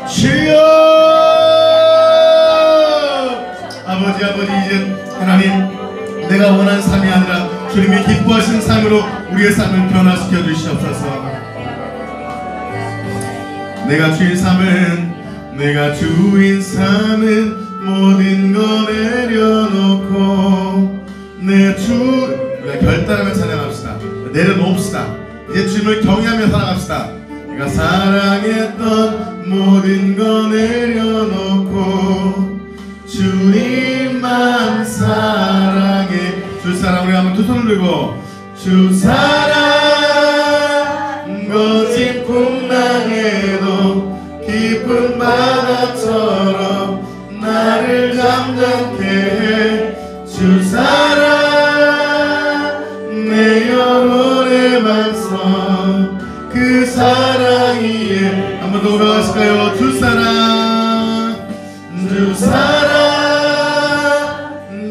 주여. 아버지 이제 하나님 내가 원하는 삶이 아니라 주님이 기뻐하시는 삶으로 우리의 삶을 변화시켜 주시옵소서. 내가 주인 삼은 모든 거 내려놓고 우리가 결단하며 찬양합시다. 내려놓읍시다. 이제 주님을 경외하며 살아갑시다. 내가 사랑했던 모든 거 내려놓고 주님만 사랑해. 주 사랑, 우리 한번 두 손을 들고 주 사랑 거친 풍랑에도 깊은 바다처럼 나를 잠잠케 해. 주 사랑 내 영혼의 반성 그 사랑이에. 한 번 더 올라가실까요? 주 사랑 주 사랑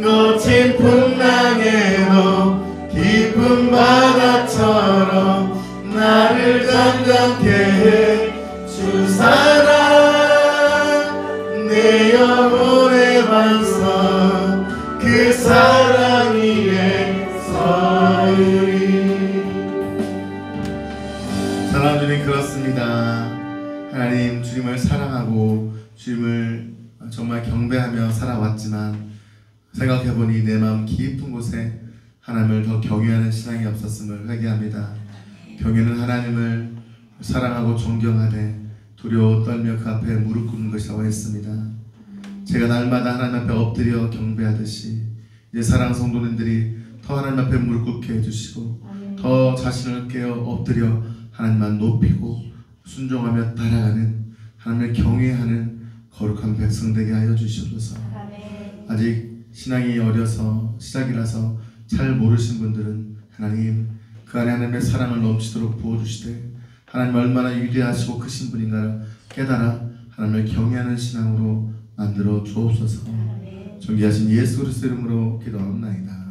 거친 풍랑에도 깊은 바다처럼 나를 잠잠케 해. 주 사랑 내 영혼의 반성 그 사랑 위에 서리. 사랑하는 주님, 그렇습니다. 하나님, 주님을 사랑하고 주님을 정말 경배하며 살아왔지만 생각해보니 내 마음 깊은 곳에 하나님을 더 경외하는 신앙이 없었음을 회개합니다. 경외는 하나님을 사랑하고 존경하되 두려워 떨며 그 앞에 무릎 꿇는 것이라고 했습니다. 제가 날마다 하나님 앞에 엎드려 경배하듯이 이제 사랑 성도님들이 더 하나님 앞에 무릎 꿇게 해주시고 더 자신을 깨어 엎드려 하나님만 높이고 순종하며 따라가는 하나님을 경외하는 거룩한 백성 되게 하여 주시옵소서. 아직 신앙이 어려서 시작이라서 잘 모르신 분들은 하나님 그 안에 하나님의 사랑을 넘치도록 부어주시되 하나님 얼마나 위대하시고 크신 분인가를 깨달아 하나님을 경외하는 신앙으로 만들어 주옵소서. 존귀하신 예수 그리스도 이름으로 기도하옵나이다.